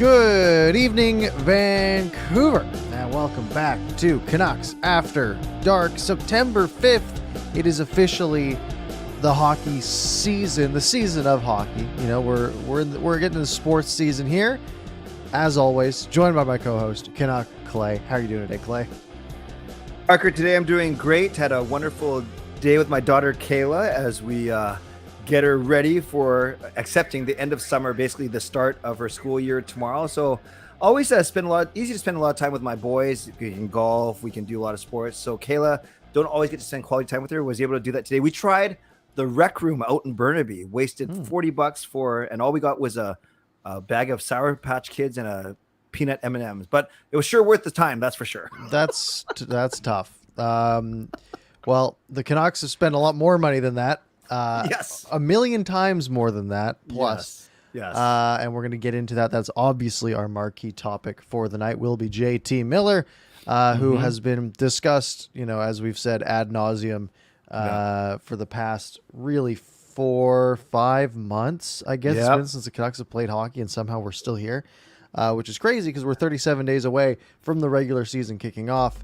Good evening, Vancouver, and welcome back to Canucks After Dark. September 5th, it is officially the hockey season, the season of hockey. You know, we're getting to the sports season here. As always, joined by my co-host, Canuck Clay. How are you doing today, Clay? Parker, today I'm doing great. Had a wonderful day with my daughter, Kayla, as we get her ready for accepting the end of summer, basically the start of her school year tomorrow. So always easy to spend a lot of time with my boys. We can golf, we can do a lot of sports. So Kayla, don't always get to spend quality time with her, was able to do that today. We tried the rec room out in Burnaby, wasted $40 for, and all we got was a bag of Sour Patch Kids and a peanut M&Ms, but it was sure worth the time. That's for sure. That's tough. Well, the Canucks have spent a lot more money than that. Yes. A million times more than that, plus. Yes. And we're going to get into that. That's obviously our marquee topic for the night will be JT Miller, who has been discussed, you know, as we've said, ad nauseum for the past really 4-5 months, I guess. It's been since the Canucks have played hockey, and somehow we're still here, which is crazy because we're 37 days away from the regular season kicking off.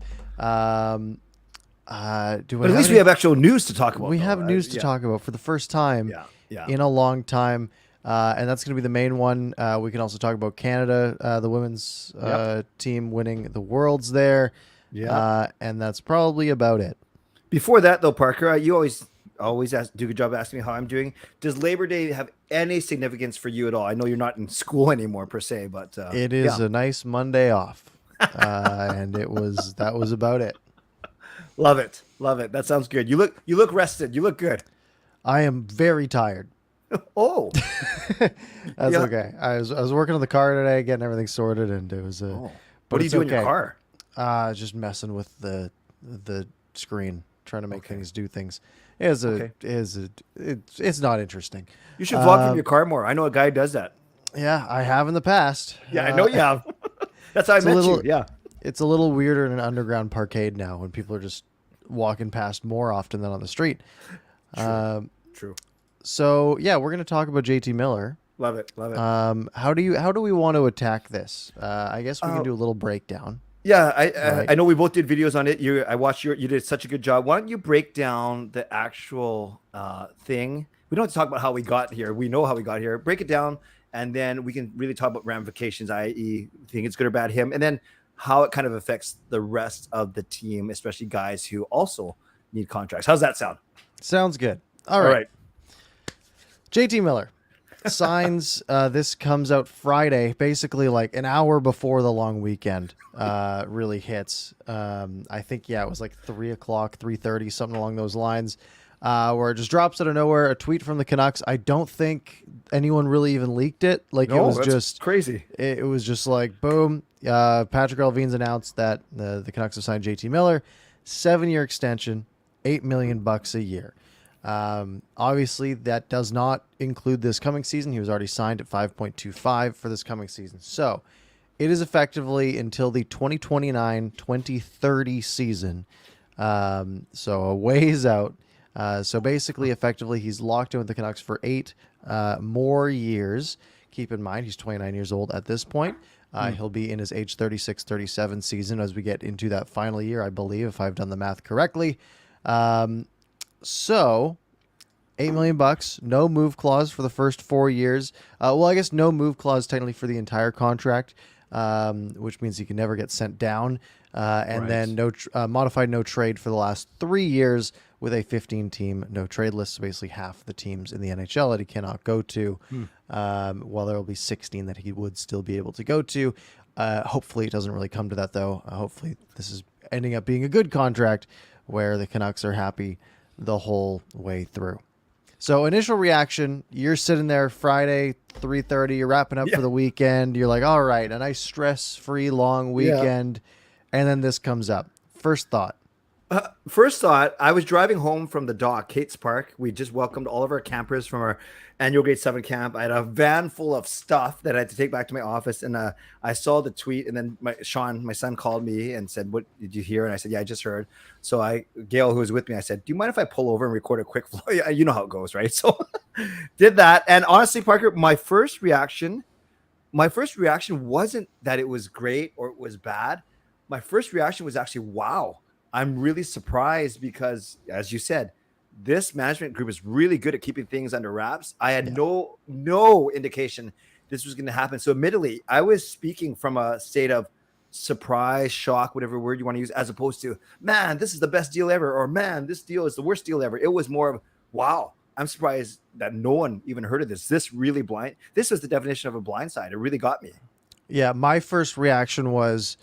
But at least we have actual news to talk about. We have news to talk about for the first time in a long time. And that's going to be the main one. We can also talk about Canada, the women's team winning the Worlds there. And that's probably about it. Before that, though, Parker, you always do a good job asking me how I'm doing. Does Labor Day have any significance for you at all? I know you're not in school anymore per se, but it is a nice Monday off. And that was about it. Love it. That sounds good. You look rested. You look good. I am very tired. Oh, that's okay. I was working on the car today, getting everything sorted, and it was What do you do in your car? Just messing with the screen, trying to make things do things. It's not interesting. You should vlog from your car more. I know a guy who does that. Yeah, I have in the past. Yeah, I know you have. That's how I met you. Yeah. It's a little weirder in an underground parkade now when people are just walking past more often than on the street. True. So yeah, we're going to talk about JT Miller. Love it. How do we want to attack this? I guess we can do a little breakdown. Yeah, I know we both did videos on it. I watched you did such a good job. Why don't you break down the actual thing? We don't have to talk about how we got here. We know how we got here. Break it down, and then we can really talk about ramifications, i.e., think it's good or bad him, and then how it kind of affects the rest of the team, especially guys who also need contracts. How's that sound? Sounds good. All right. JT Miller signs. This comes out Friday, basically like an hour before the long weekend really hits. I think, it was like 3 o'clock, 3:30, something along those lines, where it just drops out of nowhere. A tweet from the Canucks. I don't think anyone really even leaked it. It was just crazy. It was just like, boom. Patrick Allvin's announced that the Canucks have signed JT Miller, 7-year extension, $8 million a year. Obviously, that does not include this coming season. He was already signed at 5.25 for this coming season. So it is effectively until the 2029-2030 season. So a ways out. So basically, effectively, he's locked in with the Canucks for 8 more years. Keep in mind, he's 29 years old at this point. He'll be in his age 36-37 season as we get into that final year, I believe, if I've done the math correctly. So $8 million, no move clause for the first 4 years. Well, I guess no move clause technically for the entire contract, which means he can never get sent down. Then no modified no trade for the last 3 years with a 15-team no trade list. So basically half the teams in the NHL that he cannot go to, while there will be 16 that he would still be able to go to. Hopefully it doesn't really come to that, though. Hopefully this is ending up being a good contract where the Canucks are happy the whole way through. So initial reaction, you're sitting there Friday, 3:30, you're wrapping up for the weekend. You're like, all right, a nice stress-free long weekend. And then this comes up. First thought. I was driving home from the dock, Kate's Park. We just welcomed all of our campers from our annual Grade 7 camp. I had a van full of stuff that I had to take back to my office. And I saw the tweet. And then Sean, my son, called me and said, "What did you hear?" And I said, "Yeah, I just heard." So Gail, who was with me, I said, "Do you mind if I pull over and record a quick vlog?" Yeah, you know how it goes, right? So did that. And honestly, Parker, my first reaction my first reaction wasn't that it was great or it was bad. My first reaction was actually, wow, I'm really surprised because, as you said, this management group is really good at keeping things under wraps. I had Yeah. no indication this was going to happen. So admittedly, I was speaking from a state of surprise, shock, whatever word you want to use, as opposed to, man, this is the best deal ever, or man, this deal is the worst deal ever. It was more of, wow, I'm surprised that no one even heard of this. This really blind. This was the definition of a blindside. It really got me. Yeah, my first reaction was,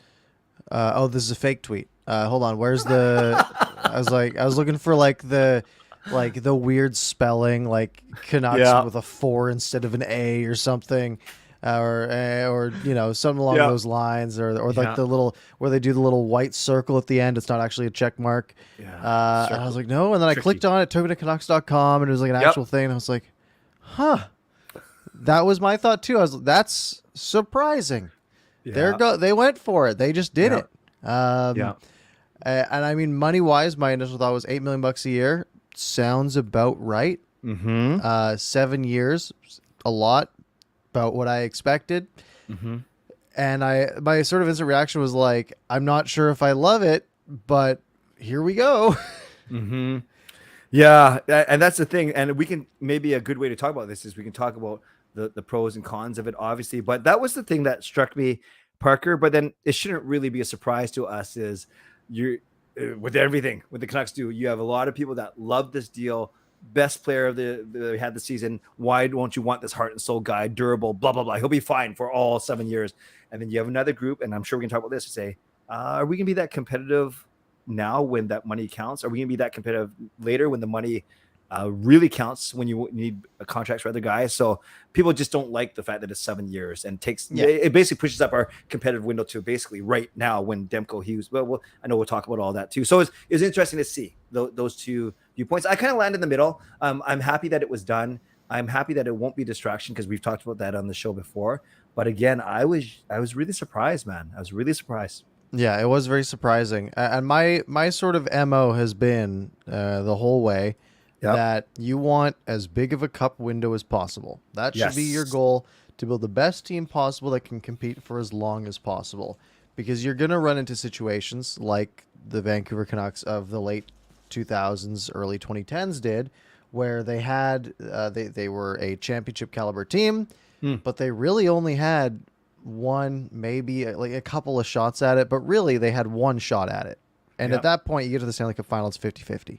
oh, this is a fake tweet. Hold on, where's the? I was looking for the weird spelling, like Canucks Yeah. with a 4 instead of an A or something, or something along Yeah. those lines, or Yeah. like the little where they do the little white circle at the end. It's not actually a check mark. Yeah. And I was like, no, and then I clicked on it, took me to Canucks.com, and it was like an Yep. actual thing. And I was like, huh. That was my thought too. That's surprising. Yeah. They went for it. They just did Yeah. it. Yeah. And I mean, money wise, my initial thought was $8 million a year. Sounds about right. Mm-hmm. 7 years, a lot, about what I expected. Mm-hmm. And my sort of instant reaction was like, I'm not sure if I love it, but here we go. Mm-hmm. Yeah, and that's the thing. And we can, maybe a good way to talk about this is we can talk about the pros and cons of it, obviously. But that was the thing that struck me, Parker. But then it shouldn't really be a surprise to us is you're with everything with the Canucks do. You have a lot of people that love this deal. Best player of they had the season. Why won't you want this heart and soul guy? Durable, blah blah blah. He'll be fine for all 7 years. And then you have another group, and I'm sure we can talk about this to say, are we gonna be that competitive now when that money counts? Are we gonna be that competitive later when the money really counts, when you need contracts for other guys? So people just don't like the fact that it's 7 years and takes. Yeah. It basically pushes up our competitive window to basically right now when Demko Hughes. Well, I know we'll talk about all that too. So it's interesting to see those two viewpoints. I kind of land in the middle. I'm happy that it was done. I'm happy that it won't be a distraction because we've talked about that on the show before. But again, I was really surprised, man. I was really surprised. Yeah, it was very surprising. And my sort of MO has been the whole way that you want as big of a cup window as possible. That should be your goal, to build the best team possible that can compete for as long as possible. Because you're going to run into situations like the Vancouver Canucks of the late 2000s, early 2010s did, where they had they were a championship caliber team, but they really only had one, maybe like a couple of shots at it, but really they had one shot at it. And at that point, you get to the Stanley Cup Finals 50-50.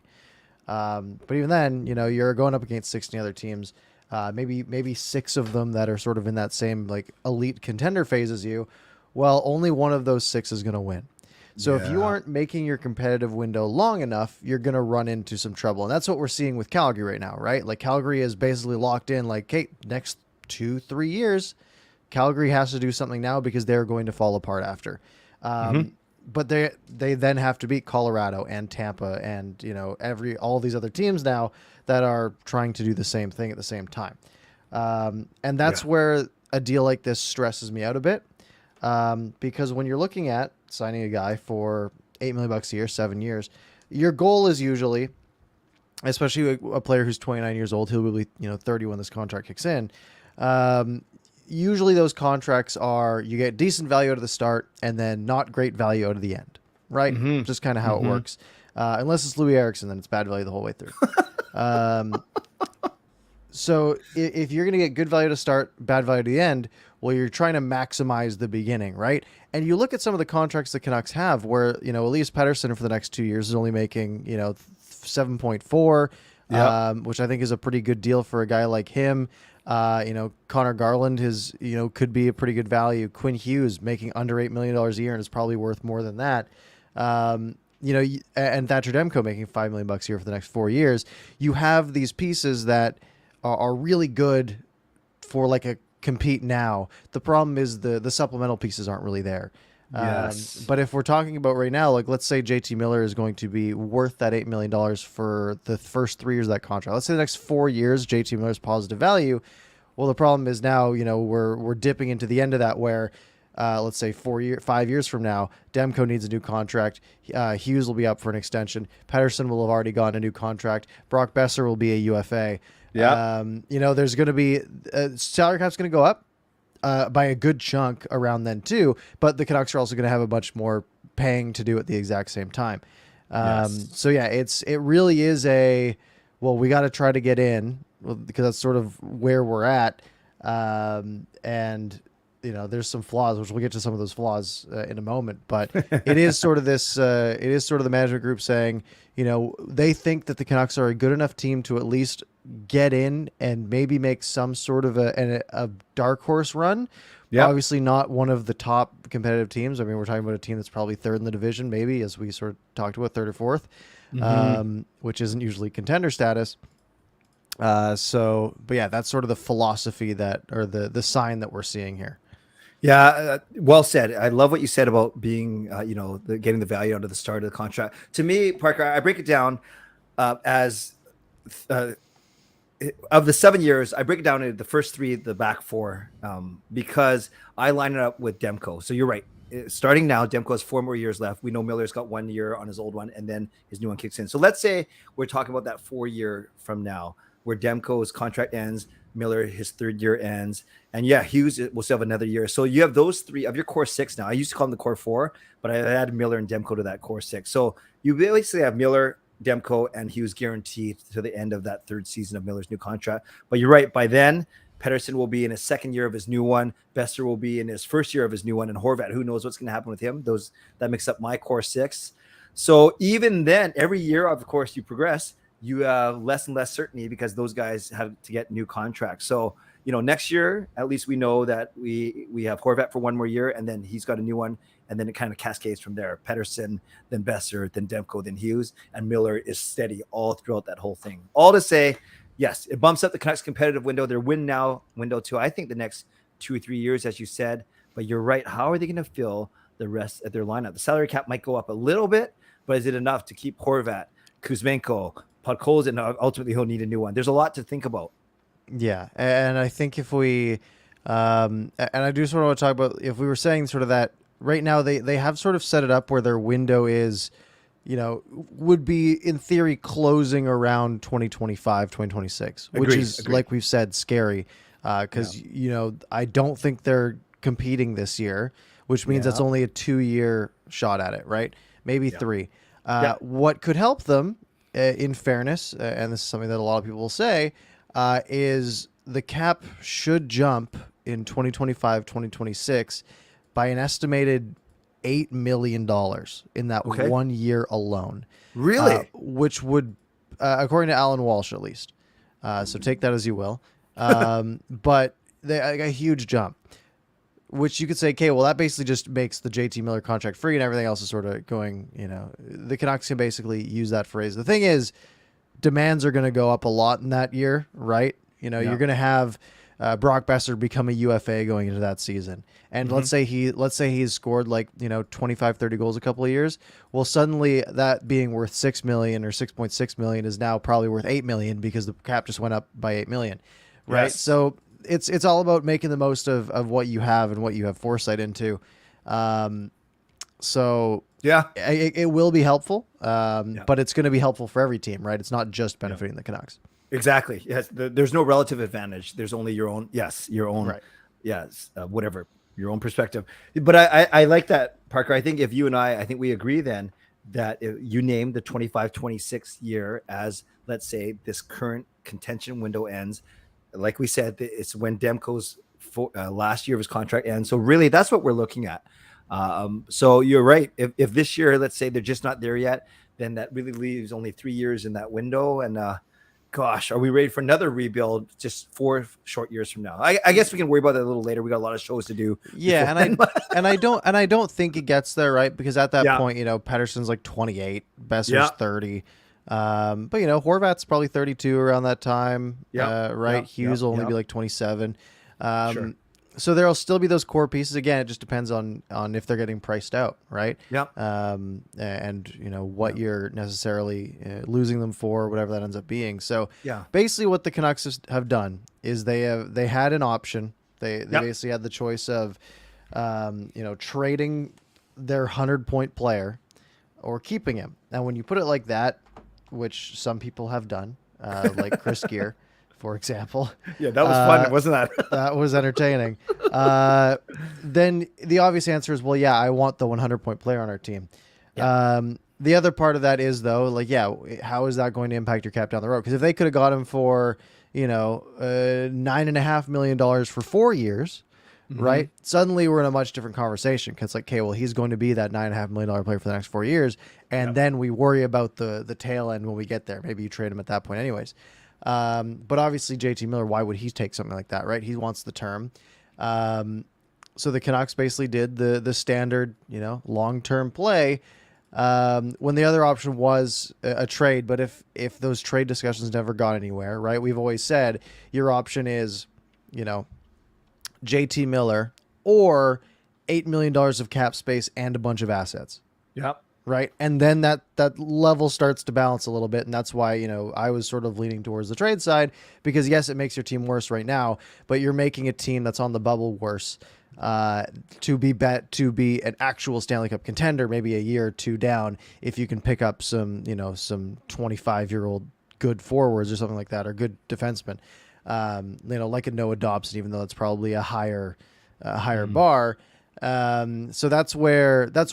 But even then, you're going up against 16 other teams, maybe 6 of them that are sort of in that same like elite contender phase as you. Well, only one of those 6 is going to win. So if you aren't making your competitive window long enough, you're going to run into some trouble. And that's what we're seeing with Calgary right now, right? Like Calgary is basically locked in, like, okay, next 2-3 years, Calgary has to do something now because they're going to fall apart after. But they then have to beat Colorado and Tampa and all these other teams now that are trying to do the same thing at the same time. And that's where a deal like this stresses me out a bit, because when you're looking at signing a guy for $8 million a year, 7 years, your goal is usually, especially a player who's 29 years old, he'll be 30 when this contract kicks in. Usually those contracts are, you get decent value out of the start and then not great value out of the end, right? Just kind of how it works. Unless it's Louis Eriksson, then it's bad value the whole way through. So if you're going to get good value to start, bad value to the end, well, you're trying to maximize the beginning, right? And you look at some of the contracts the Canucks have where, Elias Pettersson for the next 2 years is only making, 7.4, which I think is a pretty good deal for a guy like him. Connor Garland could be a pretty good value. Quinn Hughes making under $8 million a year and is probably worth more than that. And Thatcher Demko making $5 million a year for the next 4 years. You have these pieces that are really good for like a compete now. The problem is the supplemental pieces aren't really there. Yes. But if we're talking about right now, like let's say JT Miller is going to be worth that $8 million for the first 3 years of that contract. Let's say the next 4 years, JT Miller's positive value. Well, the problem is now, we're dipping into the end of that where, let's say 5 years from now, Demko needs a new contract. Hughes will be up for an extension. Pettersson will have already gotten a new contract. Brock Besser will be a UFA. Yeah. There's going to be salary cap's going to go up. by a good chunk around then too. But the Canucks are also going to have a bunch more paying to do at the exact same time. Yes. So yeah, it really is we got to try to get in because that's sort of where we're at. And there's some flaws, which we'll get to some of those flaws in a moment, but it is sort of it is sort of the management group saying, they think that the Canucks are a good enough team to at least get in and maybe make some sort of a dark horse run. Yeah. Obviously not one of the top competitive teams. I mean, we're talking about a team that's probably third in the division, maybe, as we sort of talked about, third or fourth, which isn't usually contender status. But yeah, that's sort of the philosophy or the sign that we're seeing here. Yeah, well said. I love what you said about being, getting the value out of the start of the contract. To me, Parker, I break it down as of the 7 years, I break it down into the first three, the back four, because I line it up with Demko. So you're right. Starting now, Demko has 4 more years left. We know Miller's got 1 year on his old one, and then his new one kicks in. So let's say we're talking about that 4 year from now, where Demko's contract ends, Miller, his 3rd year ends, and yeah, Hughes will still have another year. So you have those 3 of your core 6 now. I used to call them the core 4, but I added Miller and Demko to that core 6. So you basically have Miller, Demko, and Hughes guaranteed to the end of that 3rd season of Miller's new contract. But you're right. By then, Pettersson will be in his 2nd year of his new one. Besser will be in his 1st year of his new one. And Horvat, who knows what's going to happen with him? That makes up my core 6. So even then, every year, of course, you progress, you have less and less certainty because those guys have to get new contracts. So, next year, at least we know that we have Horvat for 1 more year, and then he's got a new one, and then it kind of cascades from there. Pettersson, then Besser, then Demko, then Hughes, and Miller is steady all throughout that whole thing. All to say, yes, it bumps up the Canucks competitive window, their win now window too. I think the next 2 or 3 years, as you said, but you're right. How are they going to fill the rest of their lineup? The salary cap might go up a little bit, but is it enough to keep Horvat, Kuzmenko, Podkolzin, and ultimately he'll need a new one? There's a lot to think about. Yeah, and I think if we, and I do sort of want to talk about, if we were saying sort of that right now, they have sort of set it up where their window is, would be in theory closing around 2025, 2026, which is, like we've said, scary because, I don't think they're competing this year, which means that's only a 2-year shot at it, right? Maybe 3. What could help them, in fairness, and this is something that a lot of people will say, is the cap should jump in 2025, 2026 by an estimated $8 million in that 1 year alone. Really? Which would, according to Alan Walsh at least, so take that as you will, but a huge jump, which you could say, okay, well, that basically just makes the JT Miller contract free and everything else is sort of going, the Canucks can basically use that phrase. The thing is, demands are going to go up a lot in that year, right? You're going to have Brock Besser become a UFA going into that season. And let's say he's scored 25, 30 goals a couple of years. Well, suddenly that being worth $6 million or $6.6 million is now probably worth $8 million because the cap just went up by $8 million, right? Yes. So it's all about making the most of what you have and what you have foresight into. So yeah, it will be helpful, but it's going to be helpful for every team, right? It's not just benefiting the Canucks. Exactly. Yes. There's no relative advantage. There's only your own. Yes. Your own. Right. Yes. Whatever your own perspective. But I like that, Parker. I think if you and I think we agree then that if you name the 25-26 year as, let's say, this current contention window ends, like we said, it's when Demko's last year of his contract ends. So really, that's what we're looking at. So you're right. If this year, let's say they're just not there yet, then that really leaves only 3 years in that window. And gosh, are we ready for another rebuild just 4 short years from now? I guess we can worry about that a little later. We got a lot of shows to do. Yeah, and I don't think it gets there, right? Because at that point, Pettersson's like 28, Besser's 30. But Horvat's probably 32 around that time. Right. Hughes will only be like 27. Sure. So there'll still be those core pieces. Again, it just depends on if they're getting priced out, right? Yeah. And what you're necessarily losing them for, whatever that ends up being. So basically, what the Canucks have done is they had an option. They basically had the choice of trading their 100-point player or keeping him. Now, when you put it like that, which some people have done, like Chris Gear, for example. Yeah, that was fun, wasn't that? That was entertaining. Then the obvious answer is, well, yeah, I want the 100-point player on our team. Yeah. The other part of that is, though, like, yeah, how is that going to impact your cap down the road? Because if they could have got him for, $9.5 million for 4 years, right? Suddenly we're in a much different conversation because, like, okay, well, he's going to be that $9.5 million player for the next 4 years. And then we worry about the tail end when we get there. Maybe you trade him at that point anyways. But obviously JT Miller, why would he take something like that, right? He wants the term. So the Canucks basically did the standard, long-term play, when the other option was a trade. But if those trade discussions never got anywhere, right? We've always said your option is, JT Miller or $8 million of cap space and a bunch of assets. Yep. Right. And then that level starts to balance a little bit. And that's why, I was sort of leaning towards the trade side because, yes, it makes your team worse right now, but you're making a team that's on the bubble worse to be an actual Stanley Cup contender, maybe a year or two down, if you can pick up some 25-year-old good forwards or something like that, or good defensemen, like a Noah Dobson, even though it's probably a higher bar. So that's where it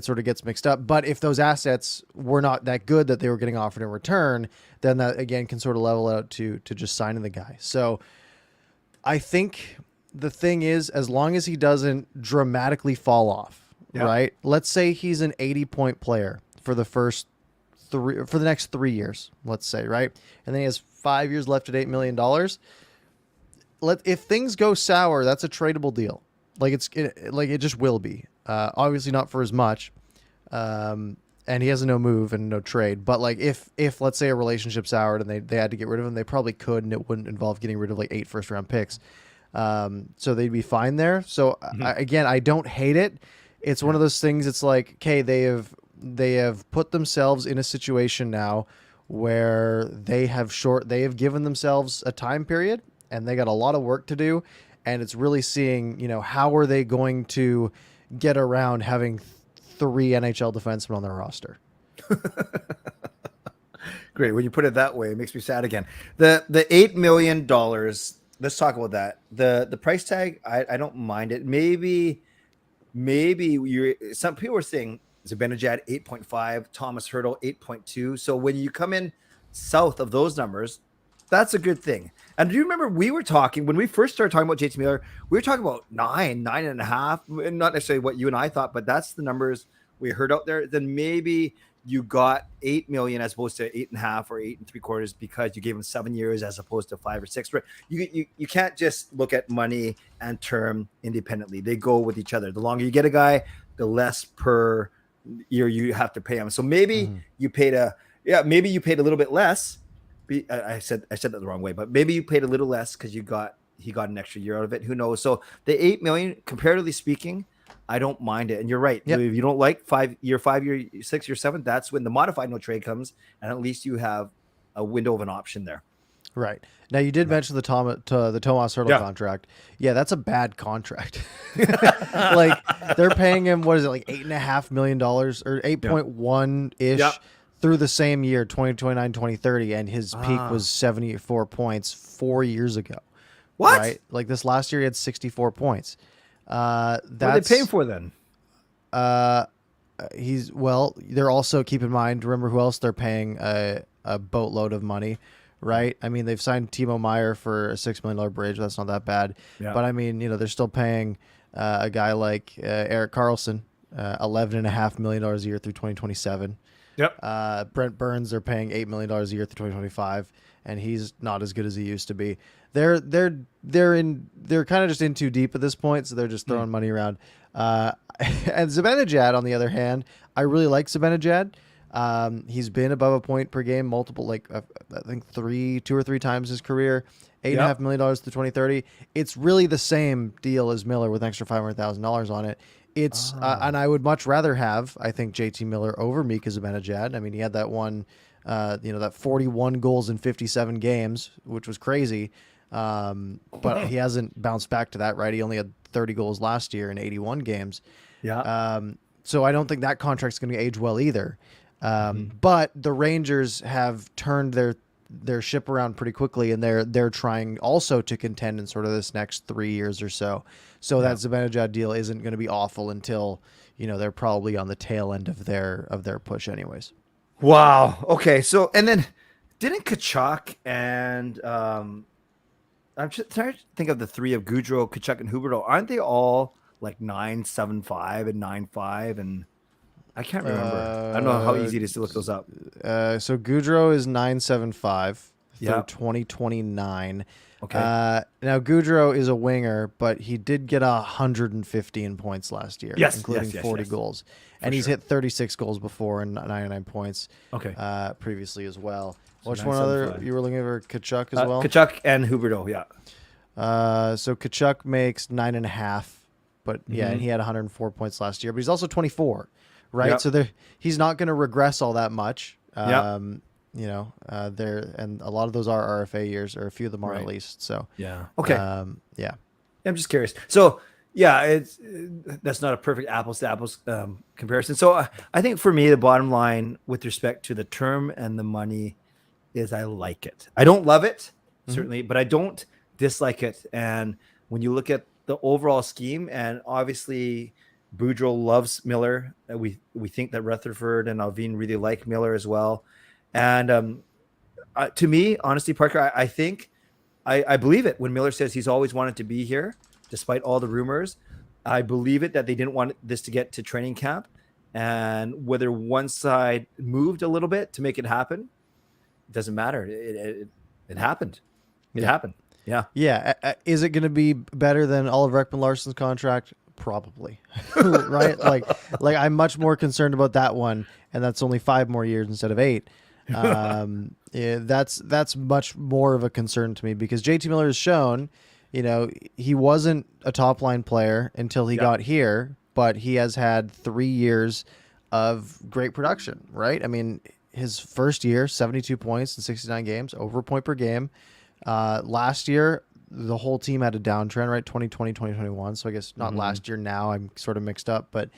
sort of gets mixed up. But if those assets were not that good that they were getting offered in return, then that again can sort of level out to just signing the guy. So I think the thing is, as long as he doesn't dramatically fall off, right? Let's say he's an 80-point player for the next 3 years, let's say, right? And then he has 5 years left at $8 million. If things go sour, that's a tradable deal. It just will be. Obviously not for as much. And he has a no move and no trade. But like if let's say a relationship soured and they had to get rid of him, they probably could, and it wouldn't involve getting rid of like 8 first-round picks. So they'd be fine there. So I don't hate it. It's one of those things. It's like, okay, they have put themselves in a situation now where they have given themselves a time period and they got a lot of work to do. And it's really seeing, how are they going to get around having 3 NHL defensemen on their roster? Great. When you put it that way, it makes me sad again. The $8 million, let's talk about that. The price tag, I don't mind it. Maybe some people were saying Zibanejad 8.5, Thomas Hertl 8.2. So when you come in south of those numbers, that's a good thing. And do you remember we were talking when we first started talking about JT Miller? We were talking about 9.5, and not necessarily what you and I thought, but that's the numbers we heard out there. Then maybe you got 8 million as opposed to 8.5 or 8.75 because you gave him 7 years as opposed to 5 or 6. You can't just look at money and term independently. They go with each other. The longer you get a guy, the less per year you have to pay him. So maybe you paid a little bit less. I said that the wrong way, but maybe you paid a little less because he got an extra year out of it. Who knows? So the 8 million, comparatively speaking, I don't mind it. And you're right. Yep. If you don't like 5 year, 6 year, 7, that's when the modified no trade comes, and at least you have a window of an option there. Right. Now you did mention the Thomas Hertl contract. Yeah, that's a bad contract. Like they're paying him, what is it, like $8.5 million or 8.1 ish through the same year, 2029, 2030, and his peak was 74 points 4 years ago. What? Right? Like this last year he had 64 points. What are they paying for then? They're also, keep in mind, remember who else they're paying a boatload of money, right? I mean, they've signed Timo Meier for a $6 million bridge. That's not that bad. Yeah. But I mean, they're still paying a guy like Erik Karlsson, $11.5 million a year through 2027. Yep. Brent Burns, they're paying $8 million a year through 2025, and he's not as good as he used to be. They're kind of just in too deep at this point, so they're just throwing money around. And Zibanejad, on the other hand, I really like Zibanejad. He's been above a point per game multiple, I think 2 or 3 times his career. $8.5 million through 2030. It's really the same deal as Miller with an extra $500,000 on it. It's and I would much rather have, I think, JT Miller over Mika Zibanejad. I mean, he had that one, that 41 goals in 57 games, which was crazy. But he hasn't bounced back to that, right? He only had 30 goals last year in 81 games. Yeah. So I don't think that contract's going to age well either. But the Rangers have turned their ship around pretty quickly, and they're trying also to contend in sort of this next 3 years or so. So that Zibanejad deal isn't going to be awful until, they're probably on the tail end of their push anyways. Wow. Okay. So, and then didn't Kachuk and I'm just trying to think of the three of Goudreau, Kachuk, and Huberdeau. Aren't they all like 9.75 and 9.5? And I can't remember. I don't know how easy it is to look those up. So Goudreau is 9.75 through Yep. 2029. Okay. Now Goudreau is a winger, but he did get 115 points last year, Yes, including yes, 40 yes. goals. And he's hit 36 goals before and 99 points Okay. previously as well. So Which one other 9.75. you were looking for? Kachuk as well? Kachuk and Huberdeau, yeah. So Kachuk makes 9.5, but yeah, and he had 104 points last year, but he's also 24, right? Yep. So he's not going to regress all that much. Yep. There, and a lot of those are RFA years, or a few of them are at least. So Yeah. Okay. yeah. I'm just curious. So yeah, that's not a perfect apples to apples comparison. So I think for me, the bottom line with respect to the term and the money is I like it. I don't love it, certainly, but I don't dislike it. And when you look at the overall scheme, and obviously Boudreaux loves Miller, we think that Rutherford and Alvin really like Miller as well. And to me, honestly, Parker, I think I believe it when Miller says he's always wanted to be here, despite all the rumors. I believe it that they didn't want this to get to training camp, and whether one side moved a little bit to make it happen, it doesn't matter. It happened. It happened. Yeah. Yeah. Is it going to be better than Oliver Ekman-Larsson's contract? Probably. Right? Like I'm much more concerned about that one, and that's only 5 more years instead of 8. That's much more of a concern to me, because JT Miller has shown, he wasn't a top line player until he got here, but he has had 3 years of great production, right? I mean, his first year, 72 points in 69 games, over a point per game. Last year, the whole team had a downtrend, right? 2020, 2021. So I guess not last year now. I'm sort of mixed up, but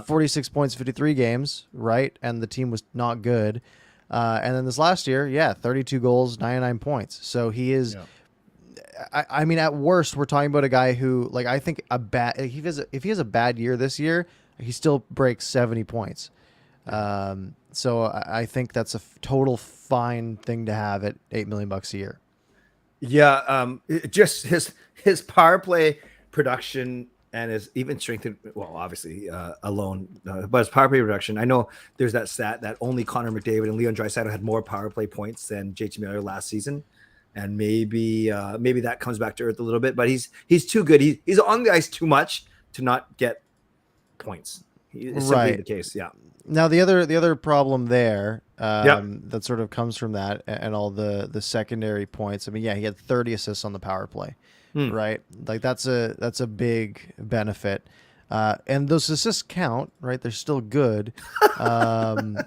46 points, 53 games, right? And the team was not good. And then this last year, 32 goals, 99 points. So he is, I mean, at worst, we're talking about a guy who, like, I think if he has a bad year this year, he still breaks 70 points. So I think that's a total fine thing to have at $8 million a year. Yeah. Just his power play production and his even strengthened, well, obviously alone, but his power play production. I know there's that stat that only Connor McDavid and Leon Draisaitl had more power play points than JT Miller last season. And maybe that comes back to earth a little bit, but he's too good. He's on the ice too much to not get points. It's simply the case. Yeah. Now the other problem there that sort of comes from that and all the secondary points. I mean, he had 30 assists on the power play, right? Like that's a big benefit. And those assists count, right? They're still good. But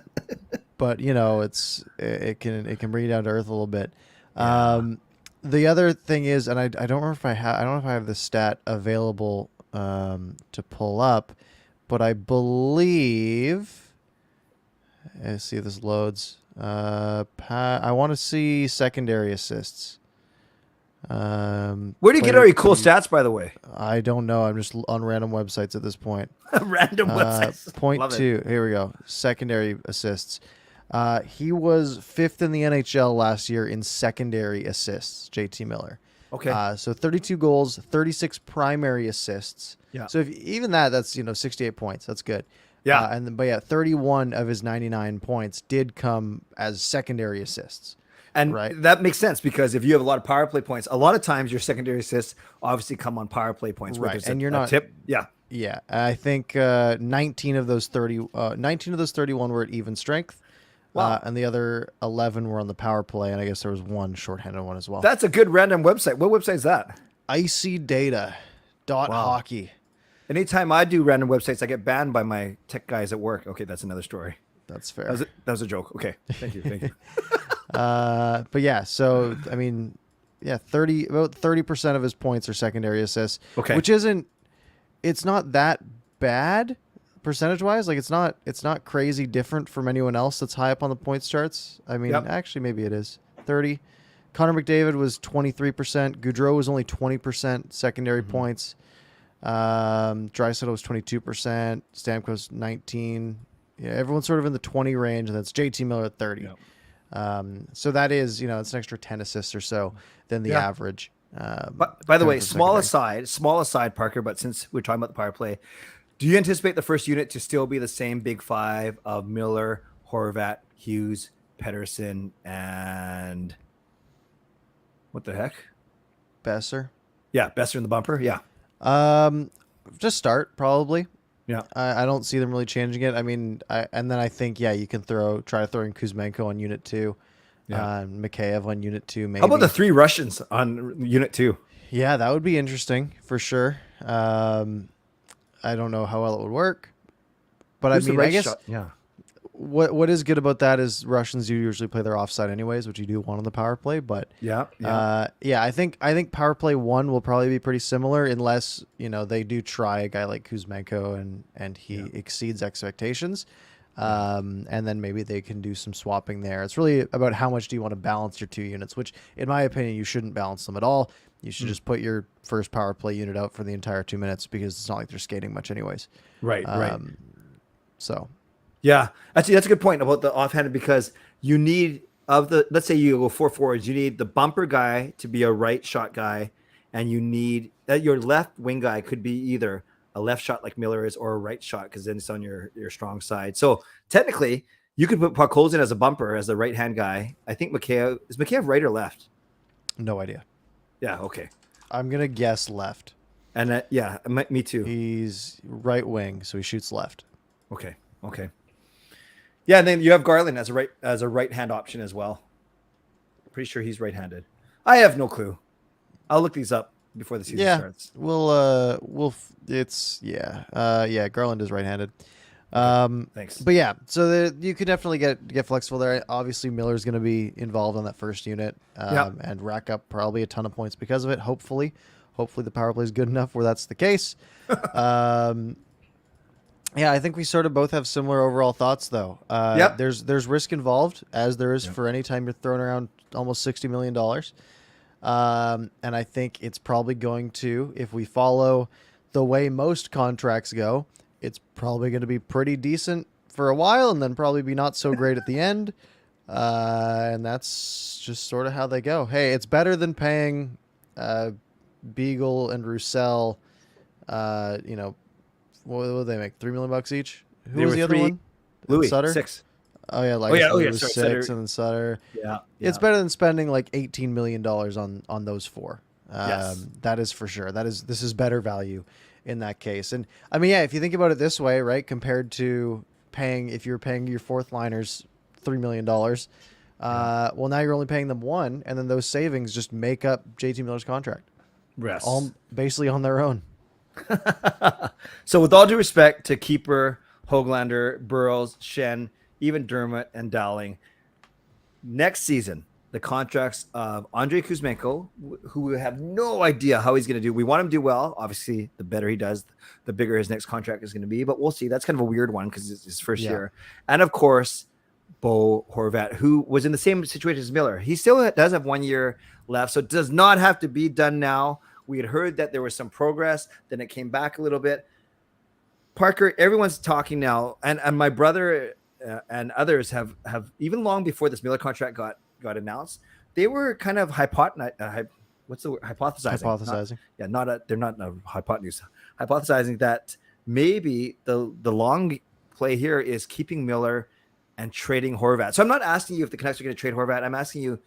it can bring you down to earth a little bit. The other thing is, and I don't remember if I don't know if I have the stat available to pull up, but I believe, let's see if this loads. I want to see secondary assists. Where do you get all your cool stats, by the way? I don't know. I'm just on random websites at this point. Random websites. Point Love 2. Here we go. Secondary assists. He was 5th in the NHL last year in secondary assists, JT Miller. Okay. So 32 goals, 36 primary assists. Yeah. So that's 68 points. That's good. Yeah. But 31 of his 99 points did come as secondary assists. And that makes sense, because if you have a lot of power play points, a lot of times your secondary assists obviously come on power play points. Right. And you're not tip. Yeah. Yeah. I think 19 of those 31 were at even strength. Wow. And the other 11 were on the power play, and I guess there was one shorthanded one as well. That's a good random website. What website is that? IcyData.hockey. Anytime I do random websites, I get banned by my tech guys at work. Okay, that's another story. That's fair. That was a joke. Okay, thank you. But yeah, so I mean, about 30% of his points are secondary assists. Okay, which it's not that bad percentage wise. Like it's not crazy different from anyone else that's high up on the points charts. I mean, actually, maybe it is. 30. Connor McDavid was 23%. Goudreau was only 20% secondary points. Draisaitl was 22%. Stamkos 19. Yeah, everyone's sort of in the 20 range, and that's JT Miller at 30. Yeah. So that is, it's an extra 10 assists or so than the average. But by the way, coming from small aside, Parker, but since we're talking about the power play, do you anticipate the first unit to still be the same big five of Miller, Horvat, Hughes, Pettersson, and what the heck? Besser. Yeah, Besser in the bumper. Yeah. Just start probably. Yeah. I don't see them really changing it. I mean, and then I think you can try to throw in Kuzmenko on unit 2, Mikheyev on unit 2. Maybe. How about the 3 Russians on unit 2? Yeah, that would be interesting for sure. I don't know how well it would work, but Who's I mean, the right I guess shot? Yeah. what is good about that is Russians usually play their offside anyways, which you do want on the power play. But I think power play 1 will probably be pretty similar unless they do try a guy like Kuzmenko and he exceeds expectations, and then maybe they can do some swapping there. It's really about how much do you want to balance your 2 units, which in my opinion you shouldn't balance them at all. You should just put your first power play unit out for the entire 2 minutes because it's not like they're skating much anyways. Right. So. Yeah, actually, that's a good point about the offhanded because you need let's say you go 4 forwards, you need the bumper guy to be a right shot guy, and you need that your left wing guy could be either a left shot like Miller is or a right shot because then it's on your strong side. So technically, you could put Podkolzin as a bumper as the right hand guy. I think is Mikheyev right or left? No idea. Yeah. Okay. I'm gonna guess left. And me too. He's right wing, so he shoots left. Okay. Yeah, and then you have Garland as a right hand option as well. Pretty sure he's right handed. I have no clue. I'll look these up before the season starts. Garland is right handed. Thanks. But so you could definitely get flexible there. Obviously, Miller's going to be involved on that first unit, and rack up probably a ton of points because of it. Hopefully the power play is good enough where that's the case. I think we sort of both have similar overall thoughts, though. There's risk involved, as there is for any time you're throwing around almost $60 million. And I think it's probably going to, if we follow the way most contracts go, it's probably going to be pretty decent for a while and then probably be not so great at the end. And that's just sort of how they go. Hey, it's better than paying Beagle and Roussel, what would they make? $3 million each? Who was the other one? Louis, Sutter? 6. Oh yeah, Sorry, 6 Sutter. and then Sutter. Yeah. It's better than spending like $18 million on those 4. Yes. That is for sure. This is better value in that case. And I mean, if you think about it this way, right, compared to if you're paying your 4th liners $3 million, well, now you're only paying them 1, and then those savings just make up JT Miller's contract. Yes. All basically on their own. So with all due respect to Keeper, Höglander, Burrows, Shen, even Dermott and Dowling, next season, the contracts of Andrei Kuzmenko, who we have no idea how he's going to do. We want him to do well. Obviously, the better he does, the bigger his next contract is going to be. But we'll see. That's kind of a weird one because it's his first year. And of course, Bo Horvat, who was in the same situation as Miller. He still does have 1 year left, so it does not have to be done now. We had heard that there was some progress, then it came back a little bit. Parker, everyone's talking now, and my brother and others have even long before this Miller contract got announced, they were kind of hypothesizing. They're not a hypotenuse. Hypothesizing that maybe the long play here is keeping Miller and trading Horvat. So I'm not asking you if the Canucks are going to trade Horvat. I'm asking you,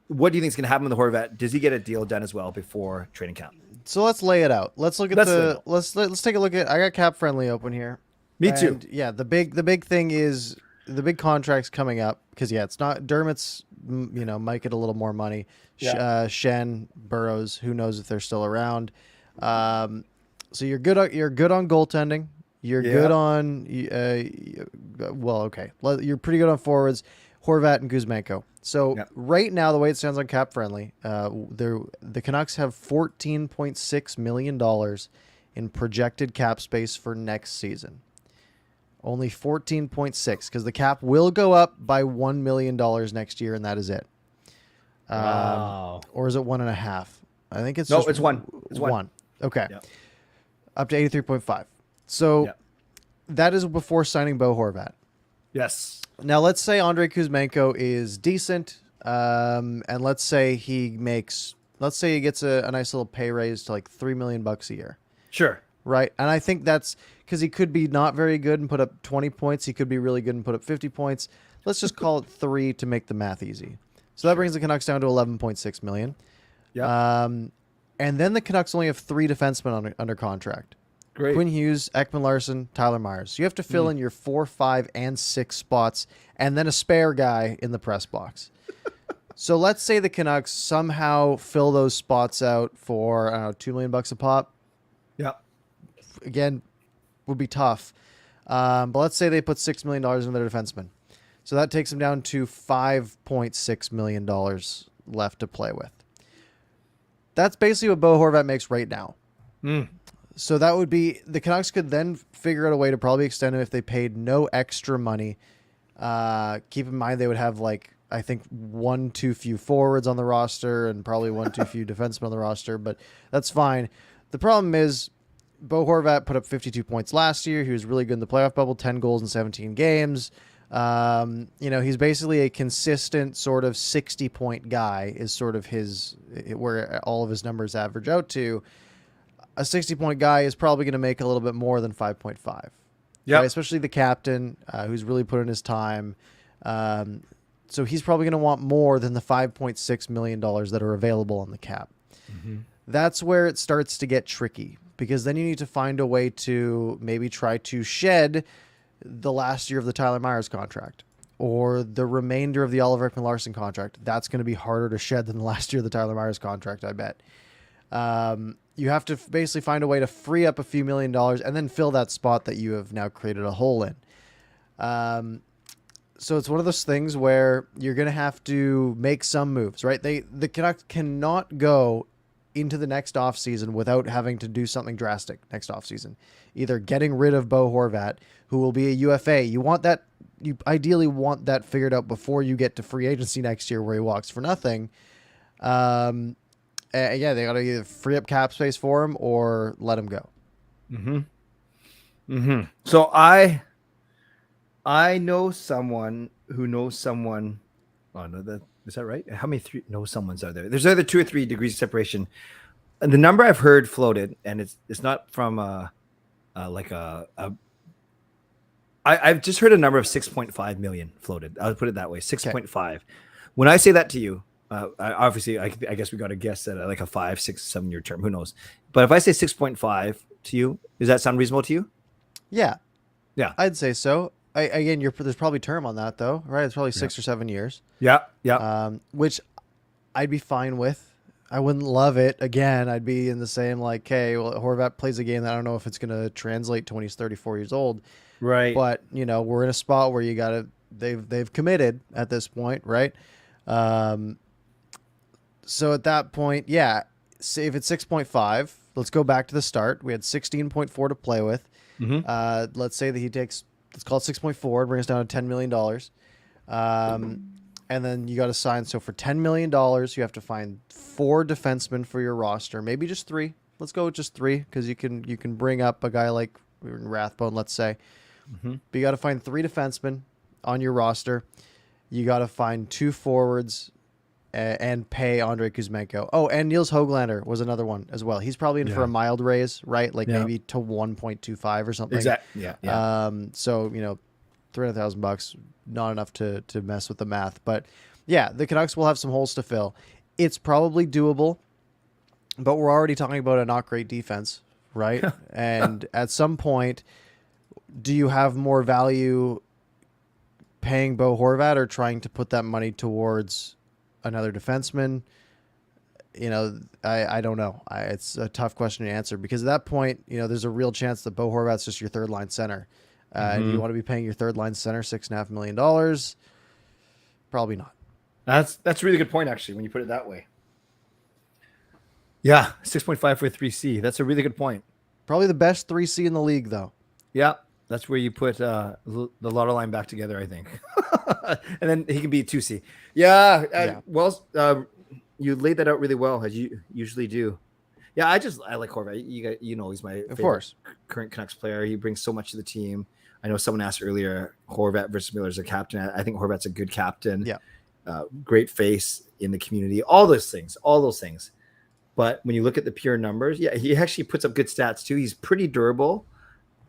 what do you think is going to happen with the Horvat? Does he get a deal done as well before training camp? So let's lay it out. Let's look at let's take a look at. I got Cap Friendly open here. Me too. Yeah, the big thing is the big contracts coming up because it's not Dermott's. Might get a little more money. Yeah. Shen, Burrows, who knows if they're still around. So you're good on goaltending. You're good on. You're pretty good on forwards. Horvat and Kuzmenko. So right now, the way it stands on Cap Friendly, the Canucks have $14.6 million in projected cap space for next season. Only 14.6 because the cap will go up by $1 million next year, and that is it. Wow. Or is it 1.5? I think it's No, just it's one. It's one. Okay. Yep. Up to 83.5. So Yep. that is before signing Bo Horvat. Yes. Now let's say Andrei Kuzmenko is decent, and let's say he gets a nice little pay raise to like $3 million a year. Sure. Right. And I think that's because he could be not very good and put up 20 points. He could be really good and put up 50 points. Let's just call it 3 to make the math easy. So that brings the Canucks down to 11.6 million. Yeah. And then the Canucks only have 3 defensemen under contract. Great. Quinn Hughes, Ekman Larsson, Tyler Myers. You have to fill in your 4, 5, and 6 spots, and then a spare guy in the press box. So let's say the Canucks somehow fill those spots out for, I don't know, $2 million a pop. Yeah. Again, would be tough. But let's say they put $6 million into their defenseman. So that takes them down to $5.6 million left to play with. That's basically what Bo Horvat makes right now. So that would be, the Canucks could then figure out a way to probably extend him if they paid no extra money. Keep in mind they would have I think 1 too few forwards on the roster and probably 1 too few defensemen on the roster, but that's fine. The problem is Bo Horvat put up 52 points last year. He was really good in the playoff bubble, 10 goals in 17 games. He's basically a consistent sort of 60-point guy is sort of where all of his numbers average out to. A 60-point guy is probably going to make a little bit more than 5.5. Yeah, right? Especially the captain, who's really put in his time. So he's probably going to want more than the $5.6 million that are available on the cap. Mm-hmm. That's where it starts to get tricky, because then you need to find a way to maybe try to shed the last year of the Tyler Myers contract or the remainder of the Oliver Ekman-Larsson contract. That's going to be harder to shed than the last year of the Tyler Myers contract, I bet. You have to basically find a way to free up a few $1 million and then fill that spot that you have now created a hole in. So it's one of those things where you're going to have to make some moves, right? The Canucks cannot go into the next offseason without having to do something drastic next offseason. Either getting rid of Bo Horvat, who will be a UFA. You ideally want that figured out before you get to free agency next year where he walks for nothing. They got to either free up cap space for him or let him go. Mm-hmm. Mm-hmm. So I know someone who knows someone. Oh no, is that right? How many know someone's are there? There's either 2 or 3 degrees of separation. And the number I've heard floated, and it's not from I've just heard a number of 6.5 million floated. I'll put it that way, 6.5. Okay. When I say that to you, I guess we got to guess at like a 5, 6, 7 year term. Who knows? But if I say 6.5 to you, does that sound reasonable to you? Yeah, I'd say so. There's probably term on that though, right? It's probably 6 or 7 years. Yeah. Which I'd be fine with. I wouldn't love it. Again, I'd be in the same Horvat plays a game that I don't know if it's going to translate to when he's 34 years old. Right. But, we're in a spot where they've committed at this point, right? So at that point, say if it's 6.5, let's go back to the start. We had 16.4 to play with. Mm-hmm. Let's say that he takes, let's call it 6.4, bring us down to $10 million. And then you got to sign. So for $10 million, you have to find 4 defensemen for your roster. Maybe just 3. Let's go with just 3 because you can bring up a guy like Rathbone, let's say. Mm-hmm. But you got to find 3 defensemen on your roster. You got to find 2 forwards and pay Andrei Kuzmenko. Oh, and Niels Höglander was another one as well. He's probably in for a mild raise, right? Maybe to 1.25 or something. Exactly. Yeah. So, $300,000, not enough to mess with the math. But yeah, the Canucks will have some holes to fill. It's probably doable, but we're already talking about a not great defense, right? And at some point, do you have more value paying Bo Horvat or trying to put that money towards another defenseman? I don't know. It's a tough question to answer because at that point, there's a real chance that Bo Horvat's just your third line center. And you want to be paying your third line center $6.5 million? Probably not. That's a really good point, actually, when you put it that way. Yeah, 6.5 for a 3C. That's a really good point. Probably the best 3C in the league, though. Yeah. That's where you put the lotto line back together, I think. And then he can be 2C. Yeah. Yeah, You laid that out really well, as you usually do. Yeah, I like Horvat. You know he's my of favorite course. current Canucks player. He brings so much to the team. I know someone asked earlier, Horvat versus Miller as a captain. I think Horvat's a good captain. Yeah. Great face in the community. All those things. But when you look at the pure numbers, yeah, he actually puts up good stats too. He's pretty durable,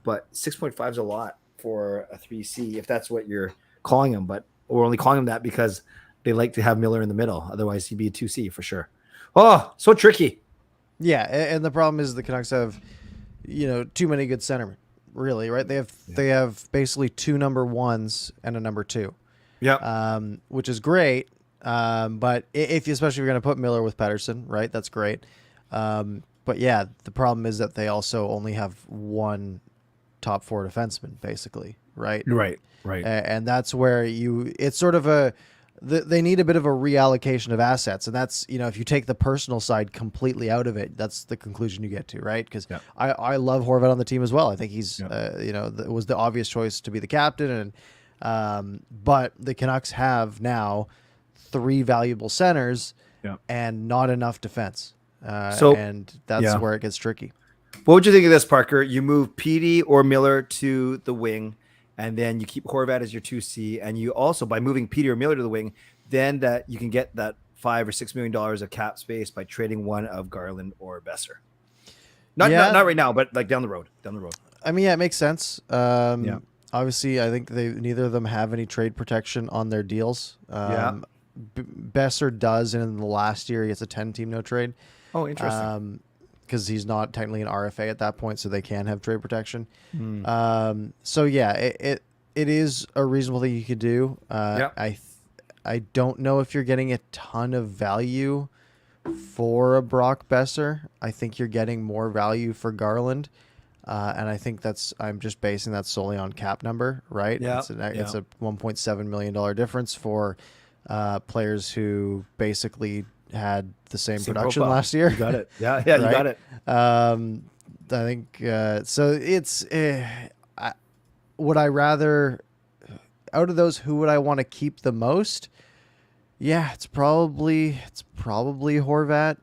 but 6.5 is a lot for a 3C if that's what you're calling him. But we're only calling him that because they like to have Miller in the middle. Otherwise, he'd be a 2C for sure. Oh, so tricky. Yeah, and the problem is the Canucks have, too many good centermen. Really, right? They have basically two number ones and a number two. Yeah. Which is great. But especially if you're going to put Miller with Pettersson, right? That's great. But yeah, the problem is that they also only have one top four defenseman, basically, right? Right. And that's where it's sort of they need a bit of a reallocation of assets. And that's, if you take the personal side completely out of it, that's the conclusion you get to, right? Because I love Horvat on the team as well. I think he's, was the obvious choice to be the captain. And, but the Canucks have now three valuable centers and not enough defense. And that's where it gets tricky. What would you think of this, Parker? You move Petey or Miller to the wing, and then you keep Horvat as your 2C, and you also, by moving Petey or Miller to the wing, then that you can get that $5 or $6 million of cap space by trading one of Garland or Besser. Not right now, but like down the road. I mean, yeah, it makes sense. Obviously, I think neither of them have any trade protection on their deals. Besser does, and in the last year, he gets a 10-team no trade. Oh, interesting. Because he's not technically an RFA at that point, so they can have trade protection. So yeah, it is a reasonable thing you could do. I don't know if you're getting a ton of value for a Brock Besser. I think you're getting more value for Garland. And I think I'm just basing that solely on cap number, right? Yeah. It's a $1.7 million difference for players who basically had the same production profile. last year. You got it. Yeah, right? you got it. I think so. It's would I rather, out of those, who would I want to keep the most? Yeah, it's probably Horvat.